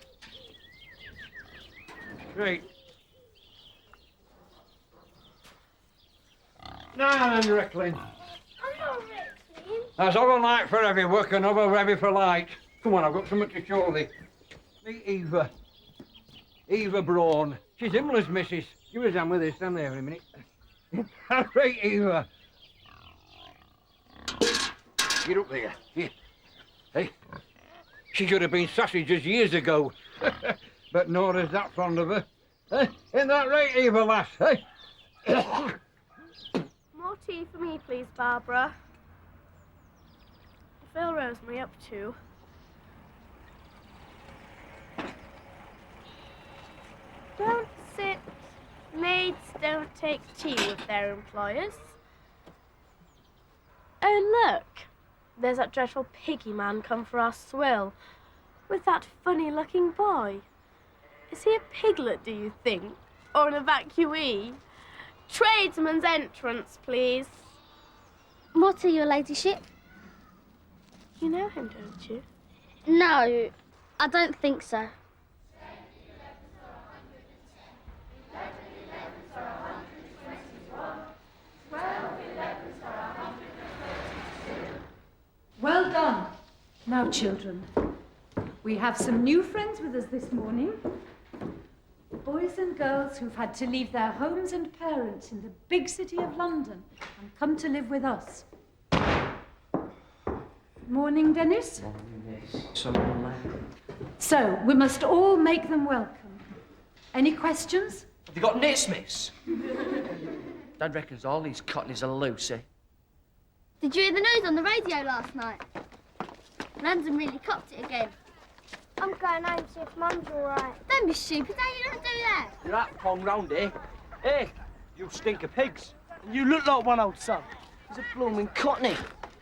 H: Straight. Now then, Reckling.
P: I'm not Reckling.
H: That's over light for heavy work and over heavy for light. Come on, I've got something to show thee. Meet Eva. Eva Braun. She's Himmler's missus. You was down with her, stand there a minute. Right, Eva. Get up there. Here. Hey, she should have been sausages years ago. But Nora's that fond of her. Isn't that right, Eva, lass? Hey?
P: More tea for me, please, Barbara. Phil rose me up too. Don't sit. Maids don't take tea with their employers. Oh, look. There's that dreadful piggy man come for our swill. With that funny-looking boy. Is he a piglet, do you think? Or an evacuee? Tradesman's entrance, please.
L: What are your ladyship?
P: You know him, don't you?
L: No, I don't think so.
F: Well done. Now, children, we have some new friends with us this morning. Boys and girls who've had to leave their homes and parents in the big city of London and come to live with us. Morning, Dennis. So, we must all make them welcome. Any questions?
G: Have you got nits, miss? Dad reckons all these cottonies are loose, eh?
L: Did you hear the news on the radio last night? London really copped it again.
P: I'm going home to see if Mum's all right.
L: Don't be stupid, Dad, you don't do that.
G: You're out pong round here. Hey, you stink of pigs.
T: And you look like one, old son.
G: He's a blooming cottony.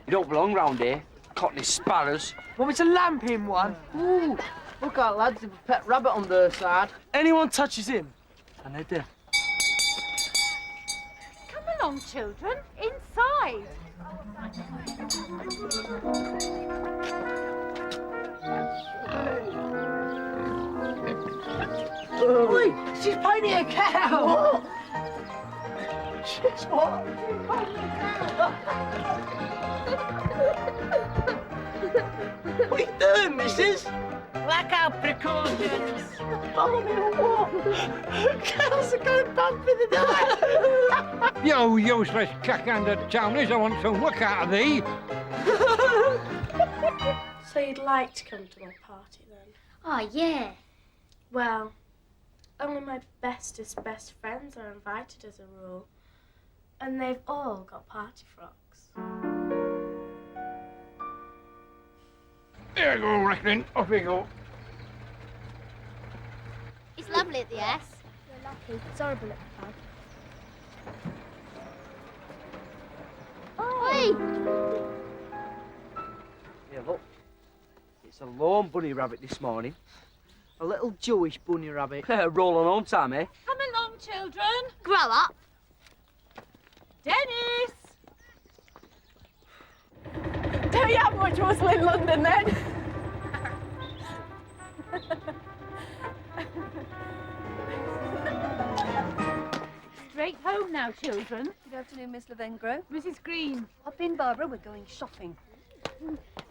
G: You don't belong round here. Cottony sparrows.
T: Want me to lamp him one?
G: Ooh, look out, lads, there's a pet rabbit on their side.
T: Anyone touches him, and they're dead.
F: Come along, children. Inside.
T: Oi, she's painting a cow. She's what? What are you doing, missus?
V: Look out, precautions.
T: Barney or what? Cows are going bump in the night.
H: You useless cack-handed townies, I want some work out of thee.
P: So you'd like to come to my party then?
L: Oh, yeah.
P: Well, only my bestest best friends are invited as a rule. And they've all got party frocks.
H: There you go, reckoning. Off we go.
L: It's lovely at the S.
P: You're lucky. It's horrible at the pub.
L: Oi!
G: Yeah, look. It's a lone bunny rabbit this morning.
B: A little Jewish bunny rabbit.
G: Rolling home time, eh?
F: Come along, children.
L: Grow up.
F: Dennis!
P: Don't you have much muscle in London then?
F: Straight home now, children.
E: Good afternoon, Miss Lavengro.
F: Mrs. Green.
E: Hop in, Barbara. We're going shopping.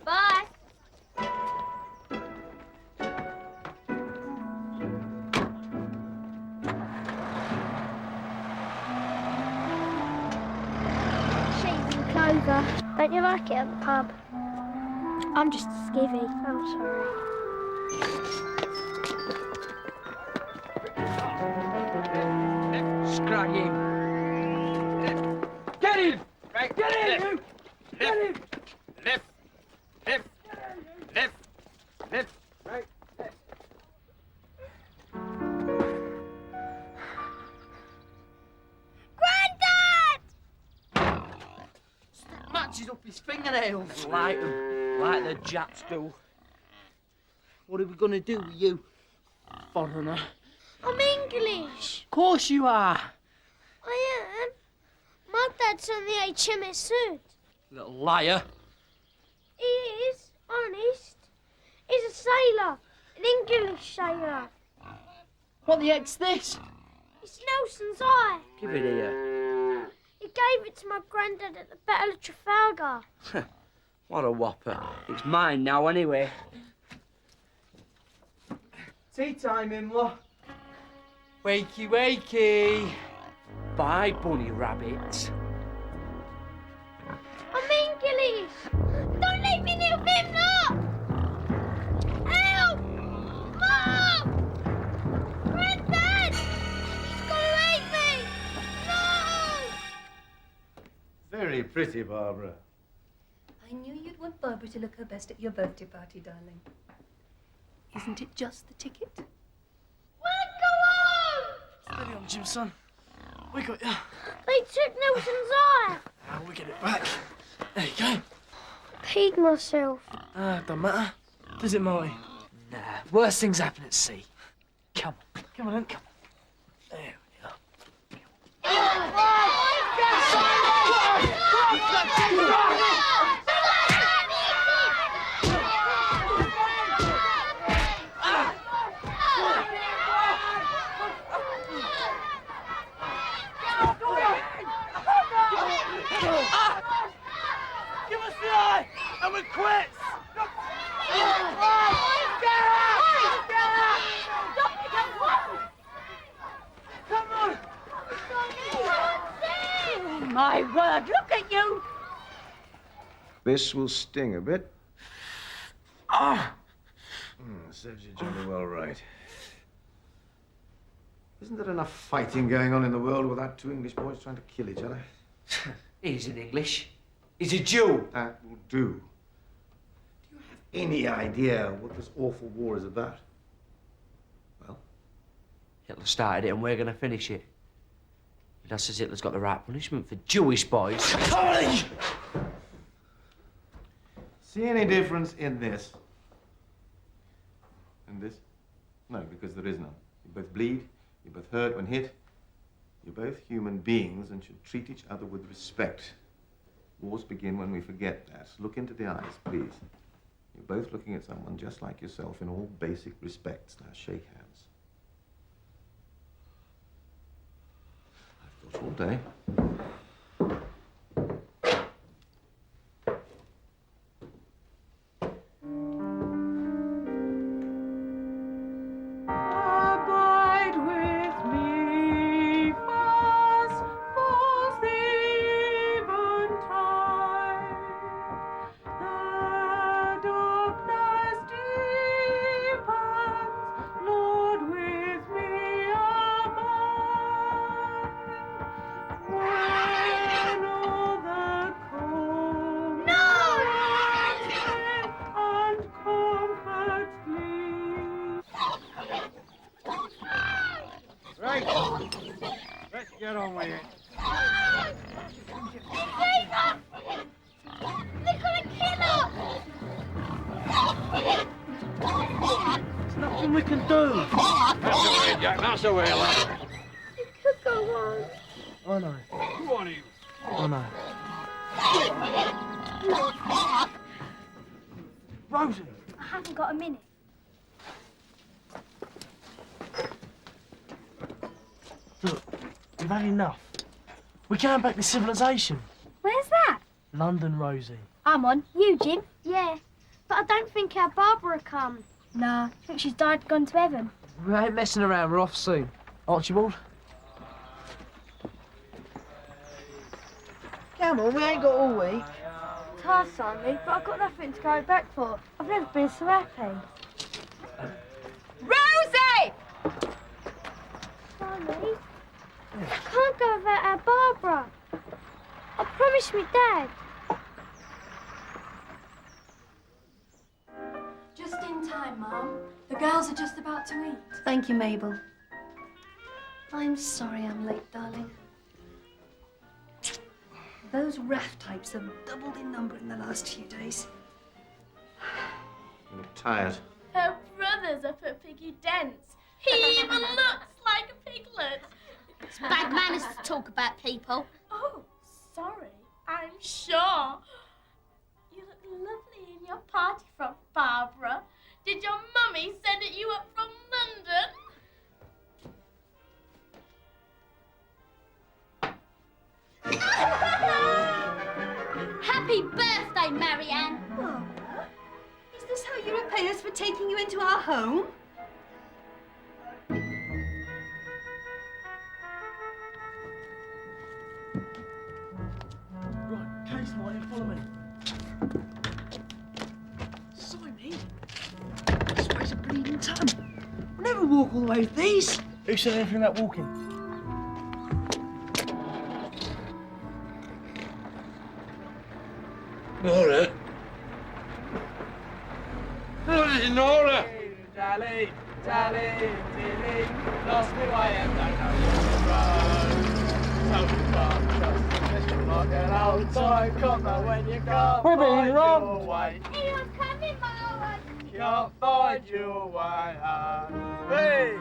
L: Bye. Clover. Don't you like it at the pub? I'm just a skivvy. I'm sorry.
G: Scrag him. Get him! Right, get him! You. Get him! Lift! Lift! Lift! Lift! Right.
B: Matches up his fingernails.
G: Light them, like the Japs do.
B: What are we going to do with you, foreigner?
L: I'm English.
B: Of course you are.
L: I am. My dad's on the HMS Suit.
G: Little liar.
L: He is, honest. He's a sailor, an English sailor.
B: What the heck's this?
L: It's Nelson's eye.
G: Give it here.
L: He gave it to my granddad at the Battle of Trafalgar.
G: What a whopper. It's mine now, anyway.
B: Tea time, in-law. Wakey, wakey.
G: Bye, bunny rabbits.
L: I'm English. Don't leave me, little Vimla. Help! Mom! Granddad! He's gonna eat me! No!
U: Very pretty, Barbara.
C: I knew you'd want Barbara to look her best at your birthday party, darling. Isn't it just the ticket?
T: Steady on, Jim, son. We got you.
L: They took Nelson's eye.
T: Now we get it back. There you go.
L: Peed myself.
T: Don't matter. Does it, Marty? Nah, worse things happen at sea. Come on. Come on, then. Come on. There we are. Give us the eye, and we quit. Come on.
V: Oh, my word, look at you.
U: This will sting a bit.
T: Ah.
U: Serves you jolly well right. Isn't there enough fighting going on in the world without two English boys trying to kill each other?
G: He's an English. He's a Jew.
U: That will do. Do you have any idea what this awful war is about? Well?
G: Hitler started it and we're going to finish it. But that says Hitler's got the right punishment for Jewish boys.
U: See any difference in this? And this? No, because there is none. You both bleed, you both hurt when hit. You're both human beings and should treat each other with respect. Wars begin when we forget that. Look into the eyes, please. You're both looking at someone just like yourself in all basic respects. Now shake hands. I've Not all day.
D: Abide with me fast, falls the eventide. The darkness deepens, Lord, with me abide. When all the cold and comfort flee.
H: Right. Let's get on with it.
B: There's nothing we can do.
H: That's the way, Jack. That's the way, lad.
L: You could go on.
B: I know.
H: Go on, you.
B: I know. Rosie.
L: I haven't got a minute.
B: Look, we've had enough. We're going back to civilization.
L: Where's that?
B: London, Rosie.
L: I'm on. You, Jim? Yeah. But I don't think our Barbara come. Nah, I think she's died and gone to heaven.
T: We ain't messing around, we're off soon.
B: Archibald? Come on, we ain't got all week.
L: It's hard, Simon, but I've got nothing to go back for. I've never been so happy.
E: Rosie!
L: Simon, I can't go without our Barbara. I promised me Dad.
C: Just in time, Mum. The girls are just about to eat.
E: Thank you, Mabel.
C: I'm sorry I'm late, darling. Those RAF types have doubled in number in the last few days.
U: You look tired.
P: Her brother's up at Piggy Dent's. He even looks like a piglet.
L: It's bad manners to talk about people.
P: Oh, sorry. I'm sure. You look lovely in your party frock, Barbara. Did your mummy send it you up from London?
L: Happy birthday, Marianne.
E: Oh, is this how you repay us for taking you into our home?
B: Right, case Martin, follow me. Simon, this weighs a bleeding ton. We'll never walk all the way with these. Who said anything about walking?
H: Nora. What is Nora?
D: Dally, dally, dilly, lost me way and don't know where to run. So far, just like an old time copper when you can't
B: We're being
D: find
B: robbed.
D: your way.
L: Here I'm coming, Mama.
D: Can't find your way home. Hey!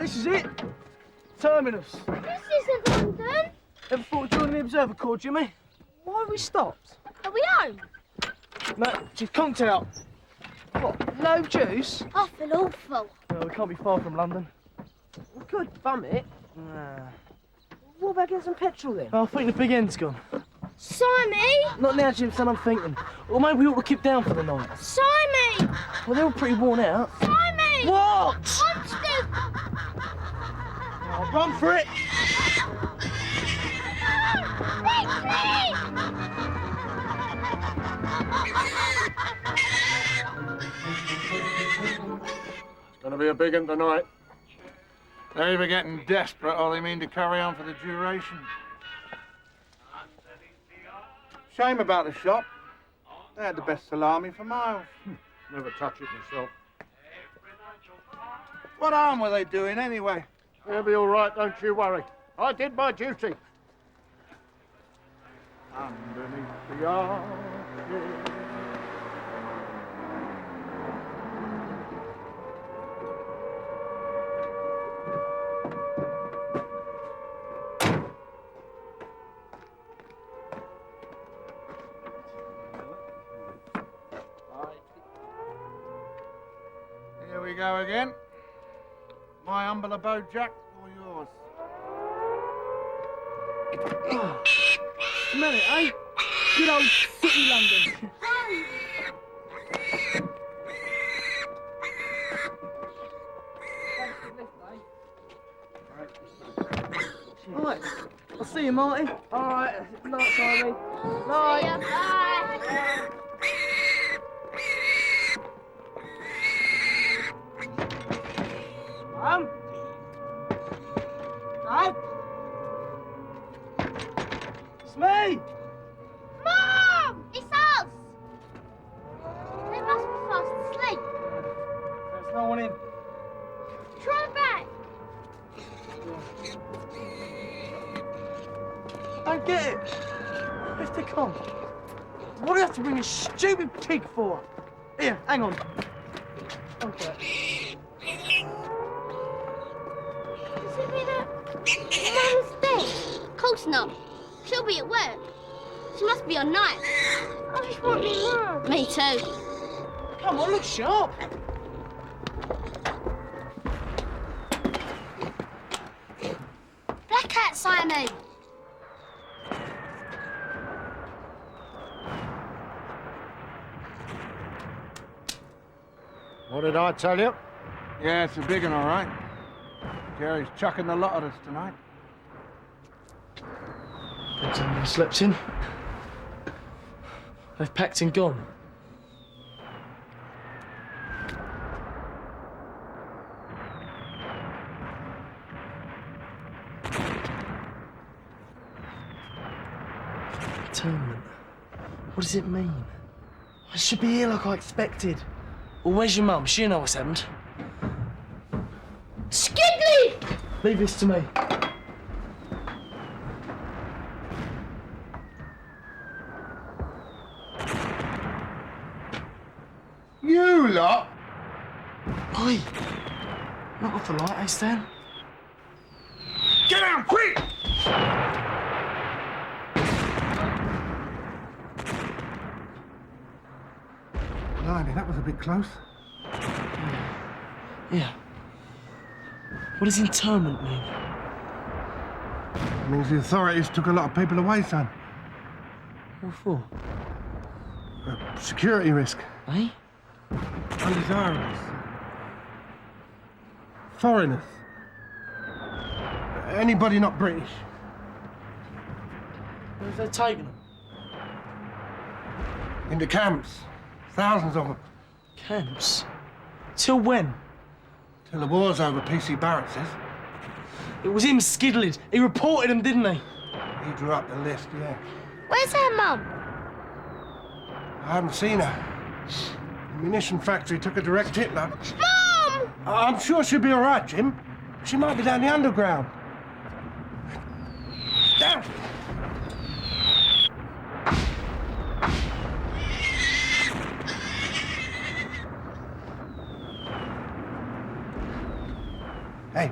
B: This is it. Terminus.
L: This isn't London.
B: Ever thought of joining the Observer Corps, Jimmy? Why have we stopped?
L: Are we home?
B: No, she's conked out. What, no juice?
L: I feel awful.
B: No, we can't be far from London.
T: We could bum it.
B: Nah.
T: What about getting some petrol then?
B: I think the big end's gone.
L: Simon!
B: Not now, Jim, son, I'm thinking. Or maybe we ought to keep down for the night.
L: Simon!
B: Well, they're all pretty worn out.
L: Simon!
B: What?
L: Monsters!
B: I'll run for it.
O: It's going to be a big one tonight. They're either getting desperate or they mean to carry on for the duration. Shame about the shop. They had the best salami for miles.
R: Never touch it myself.
O: What harm were they doing anyway?
R: They'll be all right, don't you worry. I did my duty. Underneath the arches.
O: Here we go again. My humble abode, Jack, or yours?
B: Smell it, eh? Good old city London. Right, I'll see you, Marty. All right, night, Simon. Night.
L: See ya. Bye.
B: Mum? Dad? It's me!
L: Mom! It's us! They must be fast asleep.
B: There's no one in.
L: Try back.
B: I don't get it. If they come, what do you have to bring a stupid pig for? Here, hang on. Okay.
L: Does it mean that Mum's dead? Of course not. She'll be at work. She must be on night. I just want my Mum. Me too.
B: Come on, look sharp.
L: Black cat, Simon.
R: What did I tell you?
O: Yeah, it's a big one, all right. Jerry's chucking the lot at us tonight.
B: Think someone slept in. They've packed and gone. Internment. What does it mean? I should be here like I expected. Well, where's your mum? She'll know what's happened.
L: Skiddly!
B: Leave this to me.
O: You lot?
B: Oi! Not off the light, eh, Stan?
O: Get out, quick! Blimey, that was a bit close.
B: Yeah. What does internment mean?
O: It means the authorities took a lot of people away, son.
B: What for?
O: Security risk.
B: Eh?
O: Undesirables. Foreigners. Anybody not British.
B: Where have they taken them?
O: Into camps. Thousands of them.
B: Camps? Till when?
O: Till the war's over, PC Barrett says.
B: It was him, Skidled. He reported them, didn't he?
O: He drew up the list, yeah.
L: Where's her Mum?
O: I haven't seen her. The munition factory took a direct hit, love.
L: Mum!
O: I'm sure she'll be all right, Jim. She might be down the underground. Down! Hey,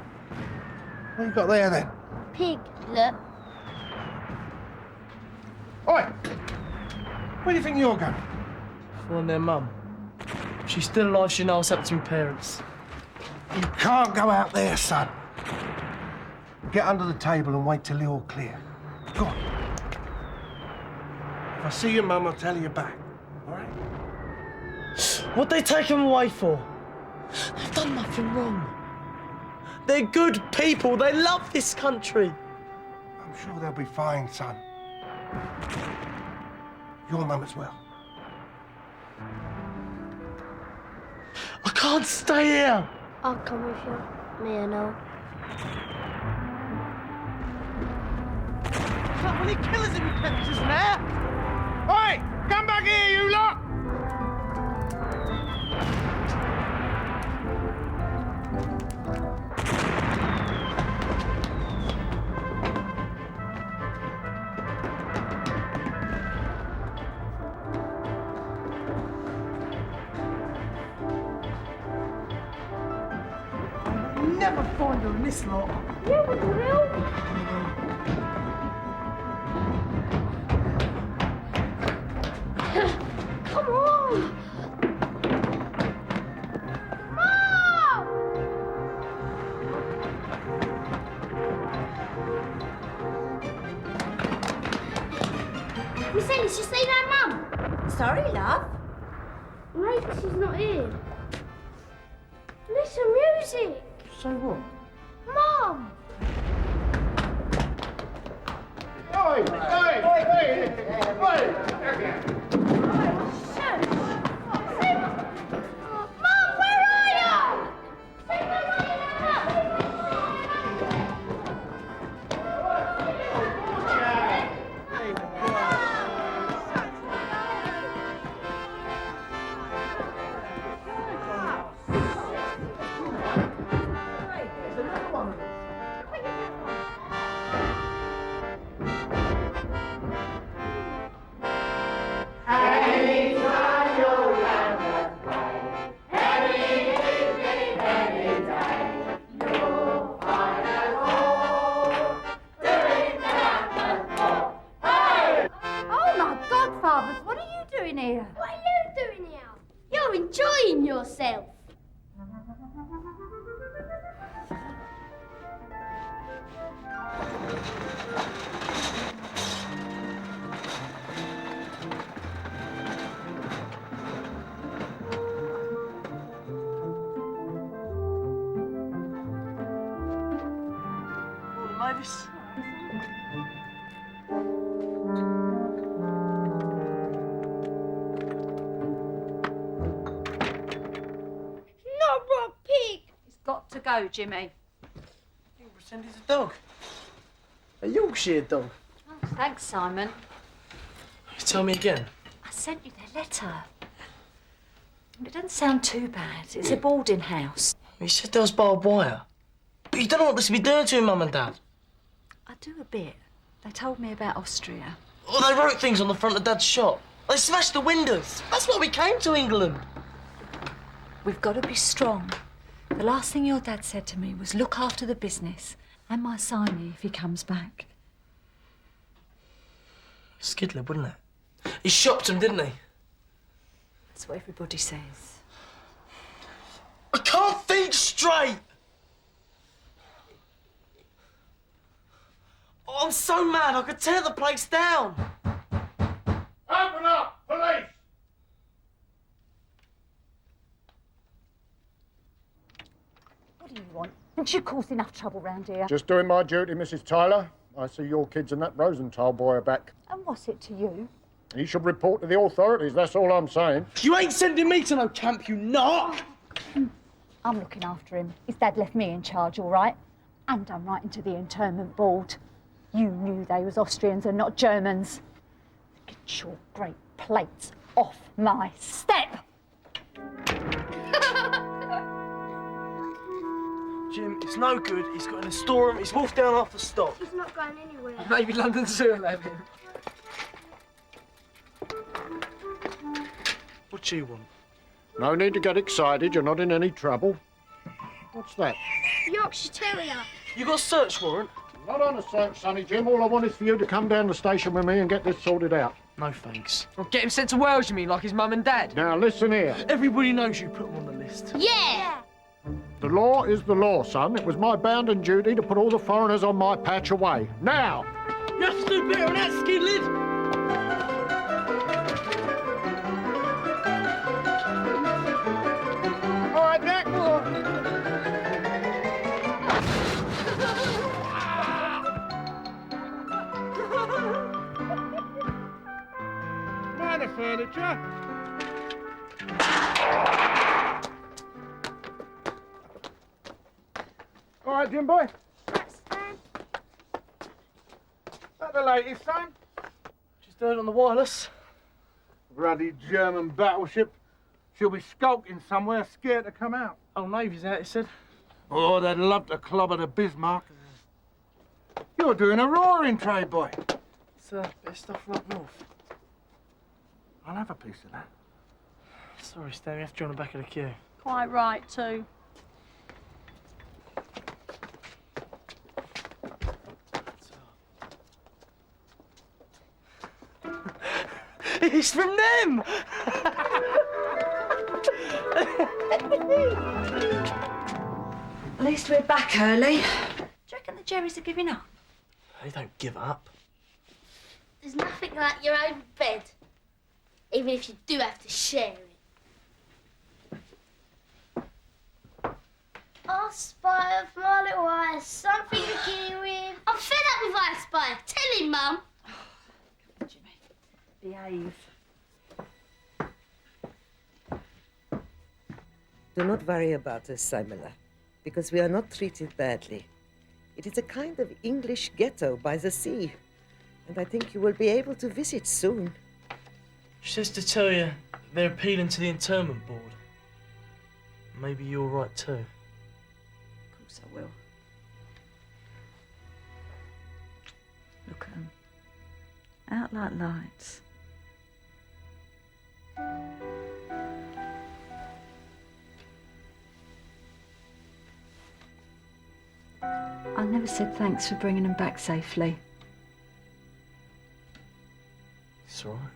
O: you got there, then?
L: Piglet.
O: Oi! Where do you think you're going?
T: Find their mum. If she's still alive, she knows what's happened to my parents.
O: You can't go out there, son. Get under the table and wait till you're all clear. Go on. If I see your mum, I'll tell you back. All right?
T: What they take them away for? They've done nothing wrong. They're good people. They love this country.
O: I'm sure they'll be fine, son. Your mum as well.
T: I can't stay here.
L: I'll come with you. Me and all.
B: Can't really kill us if you kept us there.
O: Oi! Come back here, you lot!
B: Never find her in this lot.
L: Yeah, we will. Come on! Mom! Miss Ellis, you seen our mum? Sorry, love. Maybe she's not here. Listen, music.
B: So what?
L: Mom!
O: Oi!
L: Mom, where are you?
F: Oh, my godfathers, what are you doing here?
L: What are you doing here? You're enjoying yourself.
T: Mavis.
L: Not Rock Pig.
F: It's got to go, Jimmy.
T: You pretend he's a dog. A Yorkshire dog.
F: Oh, thanks, Simon.
T: Tell me again.
F: I sent you their letter. It doesn't sound too bad. It's a boarding house.
T: You said there was barbed wire. But you don't know what this will be doing to him, Mum and Dad.
F: I do a bit. They told me about Austria.
T: Well, they wrote things on the front of Dad's shop. They smashed the windows. That's why we came to England.
F: We've got to be strong. The last thing your dad said to me was look after the business and my Simon if he comes back.
T: Skidler, wouldn't it? He shopped him, didn't he?
F: That's what everybody says.
T: I can't think straight! Oh, I'm so mad I could tear the place down.
O: Open up! Police!
F: What do you want? Haven't you caused enough trouble round here?
R: Just doing my duty, Mrs. Tyler. I see your kids and that Rosenthal boy are back.
F: And what's it to you?
R: He should report to the authorities, that's all I'm saying.
T: You ain't sending me to no camp, you knock!
F: I'm looking after him. His dad left me in charge, all right? And I'm writing to the internment board. You knew they was Austrians and not Germans. Get your great plates off my step!
T: Jim, it's no good. He's got in a storeroom. He's wolfed down half the stock.
L: He's not going anywhere.
T: Maybe London Zoo will have him. What do you want?
R: No need to get excited, you're not in any trouble. What's that?
L: Yorkshire Terrier.
B: You got a search warrant?
O: Not on a search, Sonny Jim. All I want is for you to come down to the station with me and get this sorted out.
B: No thanks. Well, get him sent to Wales, you mean, like his mum and dad?
O: Now, listen here.
B: Everybody knows you put him on the list.
L: Yeah!
O: The law is the law, son. It was my bounden duty to put all the foreigners on my patch away. Now!
B: You have to do better than that, Skidlid!
O: All right, Jack. Minor furniture. All right, Jim boy. That the latest, son?
B: Just heard on the wireless.
O: Bloody German battleship. She'll be skulking somewhere, scared to come out.
B: Oh, Navy's out, he said.
O: Oh, they'd love to clobber the Bismarck. You're doing a roaring trade, boy.
B: It's a bit of stuff from up north.
O: I'll have a piece of that.
B: Sorry, Stan, we have to join the back of the queue.
P: Quite right, too.
B: It's from them!
M: At least we're back early. Do you reckon the Jerrys are giving up?
B: They don't give up.
L: There's nothing like your own bed, even if you do have to share it. I spy of my little eyes, something to get with. I'm fed up with I Spy. Tell him, Mum.
M: Behave.
N: Do not worry about us, Simona, because we are not treated badly. It is a kind of English ghetto by the sea, and I think you will be able to visit soon.
B: She says to tell you they're appealing to the internment board. Maybe you're right too.
M: Of course I will. Look at 'em. Out like lights. I never said thanks for bringing them back safely.
B: It's all right.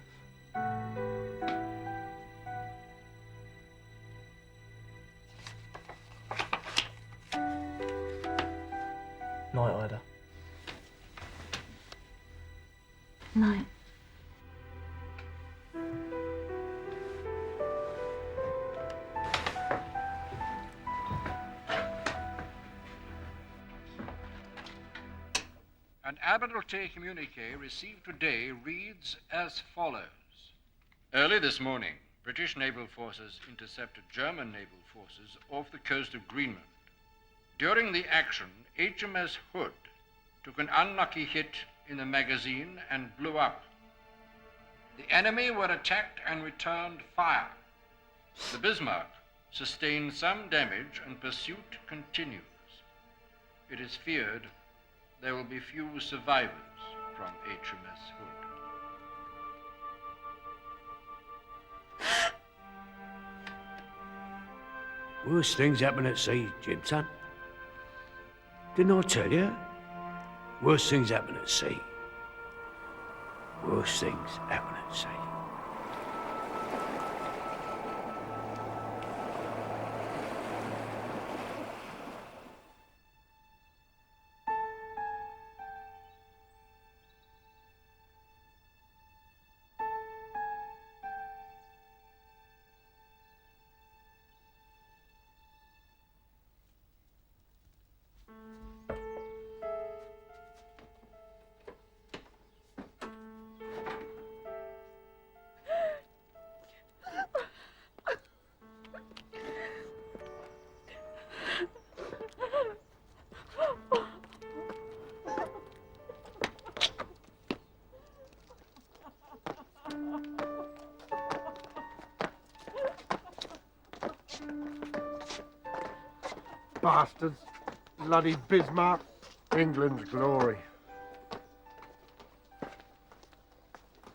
B: Night, Ida.
M: Night.
S: An Admiralty communique received today reads as follows. Early this morning, British naval forces intercepted German naval forces off the coast of Greenland. During the action, HMS Hood took an unlucky hit in the magazine and blew up. The enemy were attacked and returned fire. The Bismarck sustained some damage and pursuit continues. It is feared there will be few survivors from HMS Hood.
R: Worse things happen at sea, Jim, son. Didn't I tell you? Worse things happen at sea. Worse things happen at sea.
O: Bastards. Bloody Bismarck. England's glory.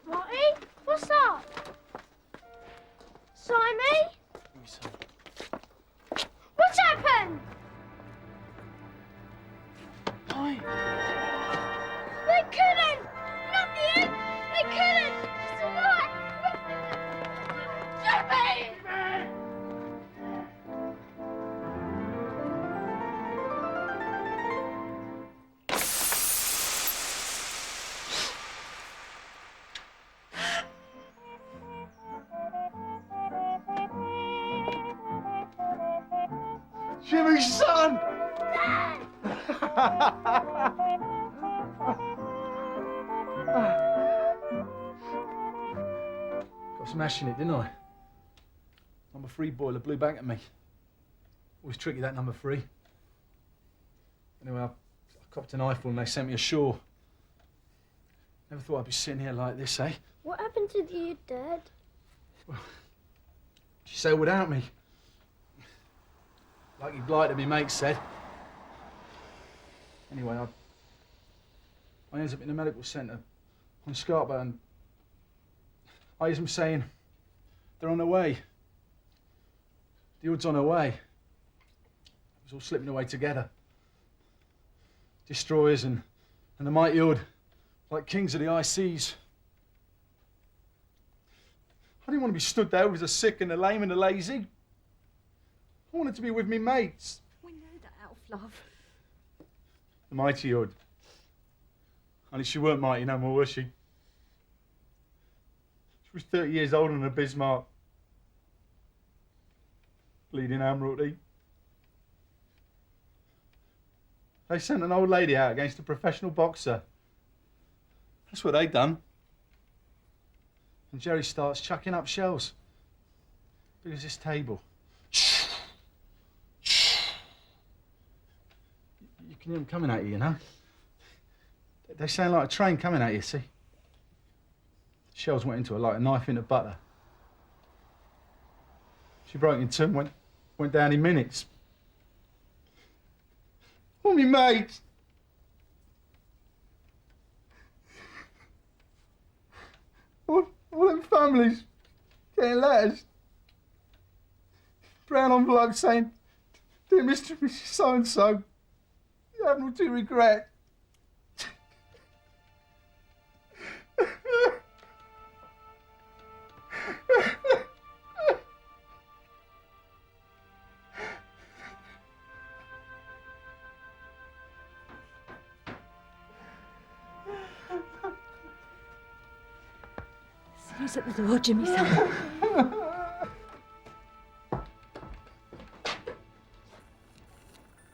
L: Marty, what's up? Simon? What's happened?
O: Jimmy's son!
D: Got smashing it, didn't I? Number 3 boiler blew back at me. Always tricky, that number 3. Anyway, I copped an eyeful and they sent me ashore. Never thought I'd be sitting here like this, eh?
L: What happened to your dad?
D: She sailed without me. Like you'd like to, my mate said. Anyway, I ended up in a medical centre on Scarborough and I heard them saying they're on their way. The Hood's on her way. It was all slipping away together. Destroyers and the mighty Hood, like kings of the high seas. I didn't want to be stood there with the sick and the lame and the lazy. I wanted to be with me mates.
M: We know that, Alf, love.
D: The mighty Hood. Only she weren't mighty no more, was she? She was 30 years older than a Bismarck. Bleeding Admiralty. They sent an old lady out against a professional boxer. That's what they done. And Jerry starts chucking up shells. Big as this table. You can hear them coming at you, you know? They sound like a train coming at you, see? Shells went into her like a knife into butter. She broke in two and went down in minutes. All me mates. All them families getting letters. Brown envelope saying, "Dear Mr. and Mrs. So-and-so, you have no to regret."
M: Who's at the door, Jimmy, son?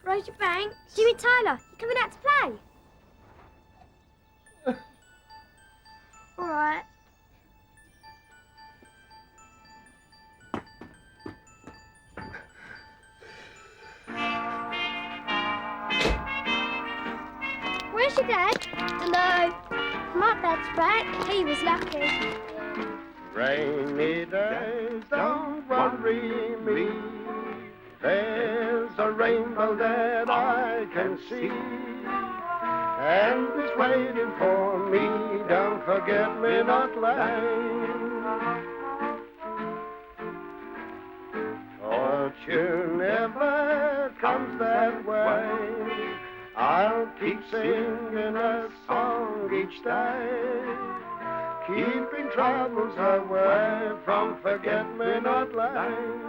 L: Roger Banks. Jimmy Tyler, you coming out to play? All right. Where's your dad? Dunno. My dad's back. He was lucky.
Q: Rainy days don't worry me. There's a rainbow that I can see, and it's waiting for me. Don't forget me not Lane. Fortune never comes that way. I'll keep singing a song each day, keeping troubles away from Forget-Me-Not Lane.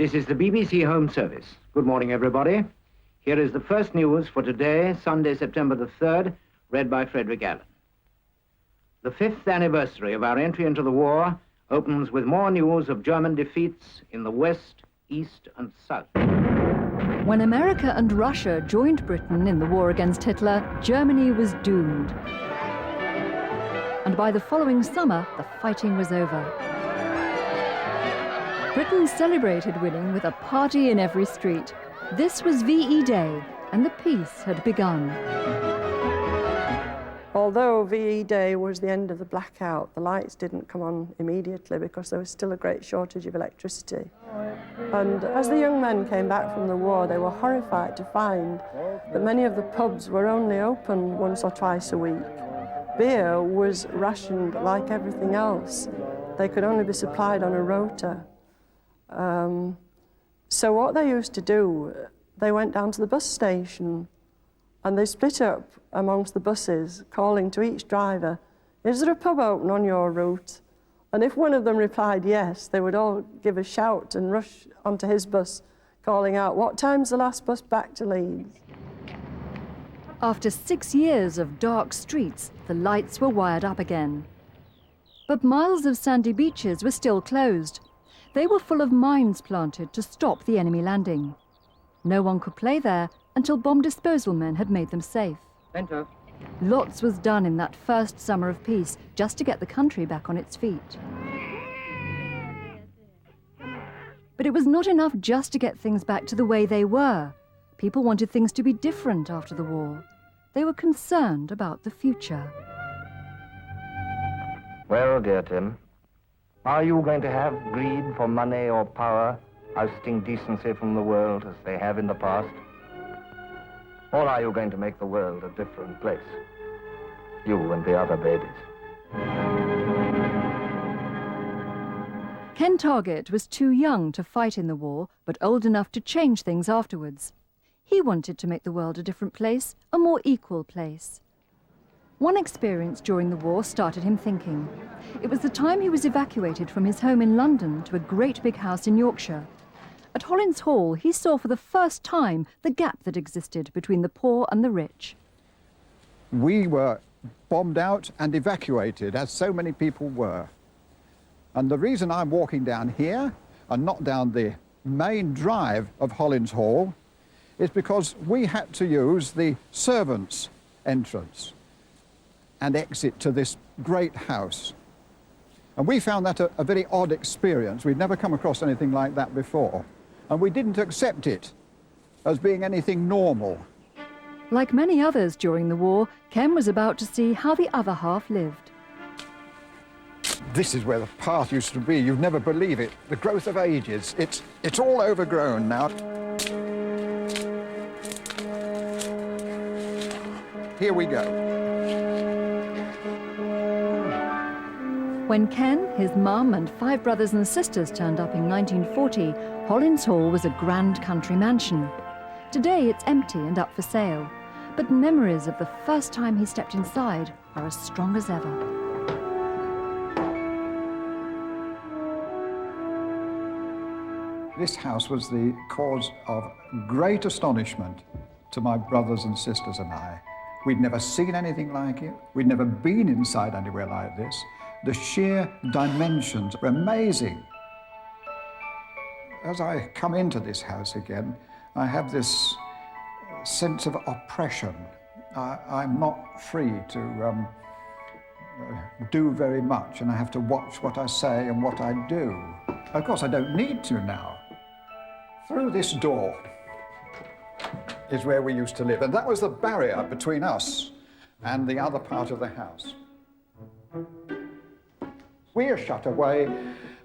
A: This is the BBC Home Service. Good morning, everybody. Here is the first news for today, Sunday, September the 3rd, read by Frederick Allen. The 5th anniversary of our entry into the war opens with more news of German defeats in the West, East, and South.
I: When America and Russia joined Britain in the war against Hitler, Germany was doomed. And by the following summer, the fighting was over. Britain celebrated winning with a party in every street. This was VE Day, and the peace had begun.
K: Although VE Day was the end of the blackout, the lights didn't come on immediately because there was still a great shortage of electricity. And as the young men came back from the war, they were horrified to find that many of the pubs were only open once or twice a week. Beer was rationed like everything else. They could only be supplied on a rota. So what they used to do, they went down to the bus station and they split up amongst the buses, calling to each driver, "Is there a pub open on your route?" And if one of them replied yes, they would all give a shout and rush onto his bus, calling out, "What time's the last bus back to Leeds?"
I: After 6 years of dark streets, the lights were wired up again. But miles of sandy beaches were still closed. They were full of mines planted to stop the enemy landing. No one could play there until bomb disposal men had made them safe.
A: Enter.
I: Lots was done in that first summer of peace just to get the country back on its feet. But it was not enough just to get things back to the way they were. People wanted things to be different after the war. They were concerned about the future.
X: Well, dear Tim, are you going to have greed for money or power ousting decency from the world as they have in the past? Or are you going to make the world a different place? You and the other babies.
I: Ken Target was too young to fight in the war, but old enough to change things afterwards. He wanted to make the world a different place, a more equal place. One experience during the war started him thinking. It was the time he was evacuated from his home in London to a great big house in Yorkshire. At Hollins Hall, he saw for the first time the gap that existed between the poor and the rich.
Y: We were bombed out and evacuated, as so many people were. And the reason I'm walking down here and not down the main drive of Hollins Hall is because we had to use the servants' entrance and exit to this great house. And we found that a very odd experience. We'd never come across anything like that before. And we didn't accept it as being anything normal.
I: Like many others during the war, Ken was about to see how the other half lived.
Y: This is where the path used to be. You'd never believe it. The growth of ages. It's all overgrown now. Here we go.
I: When Ken, his mum and 5 brothers and sisters turned up in 1940, Hollins Hall was a grand country mansion. Today it's empty and up for sale, but memories of the first time he stepped inside are as strong as ever.
Y: This house was the cause of great astonishment to my brothers and sisters and I. We'd never seen anything like it. We'd never been inside anywhere like this. The sheer dimensions were amazing. As I come into this house again, I have this sense of oppression. I'm not free to do very much, and I have to watch what I say and what I do. Of course, I don't need to now. Through this door is where we used to live, and that was the barrier between us and the other part of the house. We are shut away,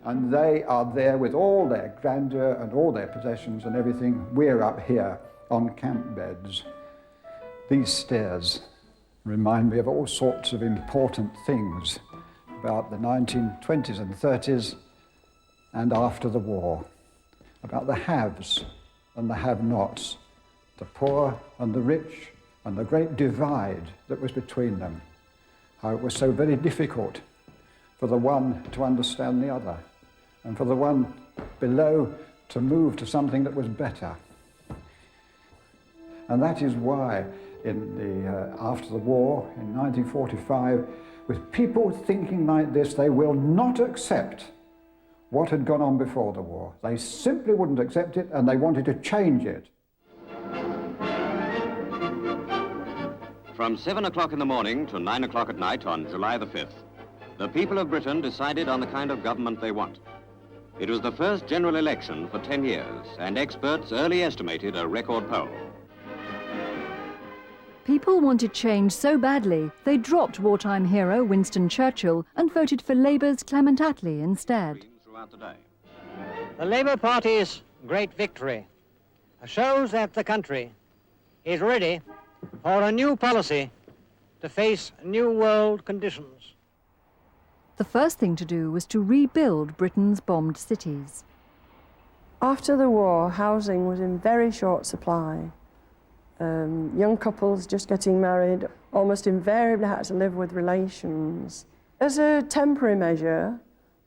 Y: and they are there with all their grandeur and all their possessions and everything. We're up here on camp beds. These stairs remind me of all sorts of important things about the 1920s and 30s and after the war, about the haves and the have-nots, the poor and the rich, and the great divide that was between them. How it was so very difficult for the one to understand the other, and for the one below to move to something that was better. And that is why after the war, in 1945, with people thinking like this, they will not accept what had gone on before the war. They simply wouldn't accept it, and they wanted to change it.
C: From 7 o'clock in the morning to 9 o'clock at night on July the 5th, the people of Britain decided on the kind of government they want. It was the first general election for 10 years, and experts early estimated a record poll.
I: People wanted change so badly, they dropped wartime hero Winston Churchill and voted for Labour's Clement Attlee instead.
G: The Labour Party's great victory shows that the country is ready for a new policy to face new world conditions.
I: The first thing to do was to rebuild Britain's bombed cities.
K: After the war, housing was in very short supply. Young couples just getting married almost invariably had to live with relations. As a temporary measure,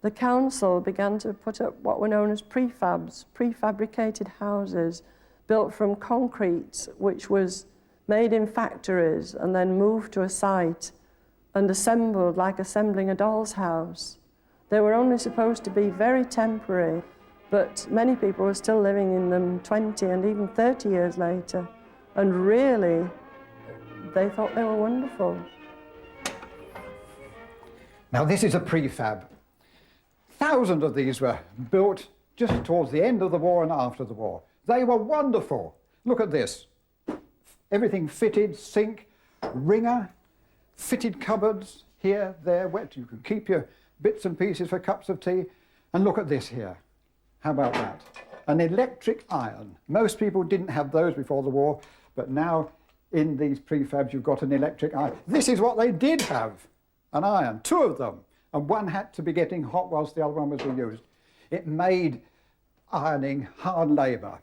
K: the council began to put up what were known as prefabs, prefabricated houses built from concrete, which was made in factories and then moved to a site and assembled like assembling a doll's house. They were only supposed to be very temporary, but many people were still living in them 20 and even 30 years later. And really, they thought they were wonderful.
Y: Now this is a prefab. Thousands of these were built just towards the end of the war and after the war. They were wonderful. Look at this. Everything fitted, sink, wringer, fitted cupboards, here, there, wet. You can keep your bits and pieces for cups of tea. And look at this here. How about that? An electric iron. Most people didn't have those before the war, but now in these prefabs you've got an electric iron. This is what they did have, an iron, 2 of them, and one had to be getting hot whilst the other one was being used. It made ironing hard labour.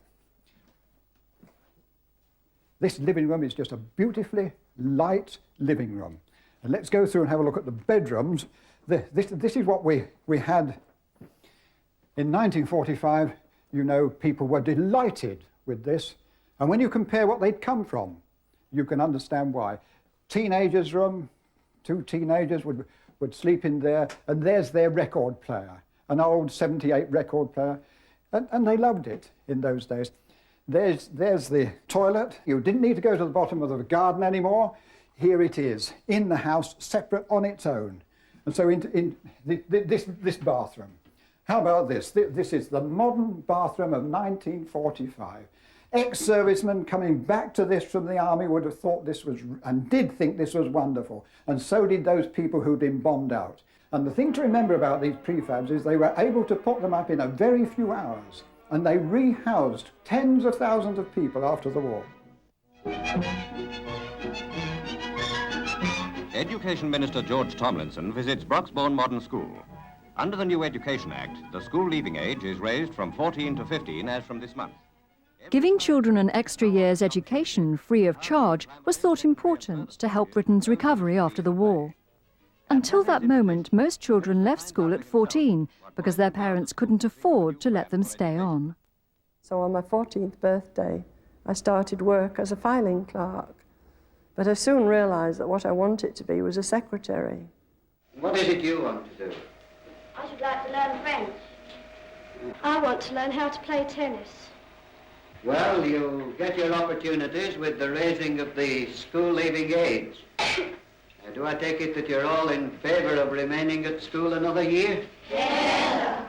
Y: This living room is just a beautifully light living room. And let's go through and have a look at the bedrooms. This is what we had in 1945. You know, people were delighted with this. And when you compare what they'd come from, you can understand why. Teenagers' room, 2 teenagers would sleep in there, and there's their record player, an old 78 record player. And they loved it in those days. There's the toilet. You didn't need to go to the bottom of the garden anymore. Here it is, in the house, separate on its own. And so in this bathroom. How about this? This is the modern bathroom of 1945. Ex-servicemen coming back to this from the army would have thought this was, and did think this was wonderful. And so did those people who'd been bombed out. And the thing to remember about these prefabs is they were able to put them up in a very few hours. And they rehoused tens of thousands of people after the war.
C: Education Minister George Tomlinson visits Broxbourne Modern School. Under the new Education Act, the school leaving age is raised from 14 to 15 as from this month.
I: Giving children an extra year's education free of charge was thought important to help Britain's recovery after the war. Until that moment, most children left school at 14 because their parents couldn't afford to let them stay on.
K: So on my 14th birthday, I started work as a filing clerk. But I soon realised that what I wanted to be was a secretary.
A: What is it you want to do?
L: I should like to learn French. I want to learn how to play tennis.
A: Well, you get your opportunities with the raising of the school leaving age. Do I take it that you're all in favour of remaining at school another year? Yes.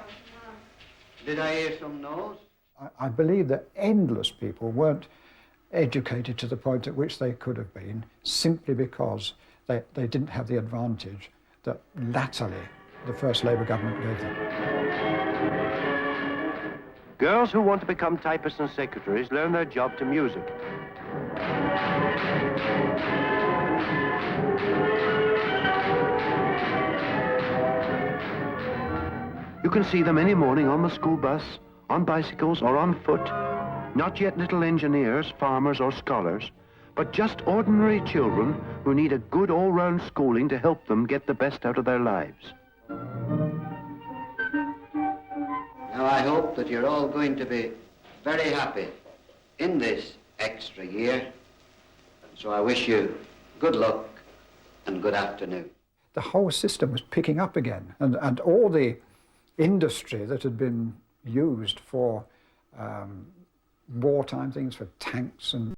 A: Did I hear some no's?
Y: I believe that endless people weren't educated to the point at which they could have been simply because they didn't have the advantage that latterly the first Labour government gave them.
J: Girls who want to become typists and secretaries learn their job to music. You can see them any morning on the school bus, on bicycles or on foot. Not yet little engineers, farmers or scholars, but just ordinary children who need a good all-round schooling to help them get the best out of their lives.
A: Now, I hope that you're all going to be very happy in this extra year. So I wish you good luck and good afternoon.
Y: The whole system was picking up again, and all the industry that had been used for wartime things, for tanks and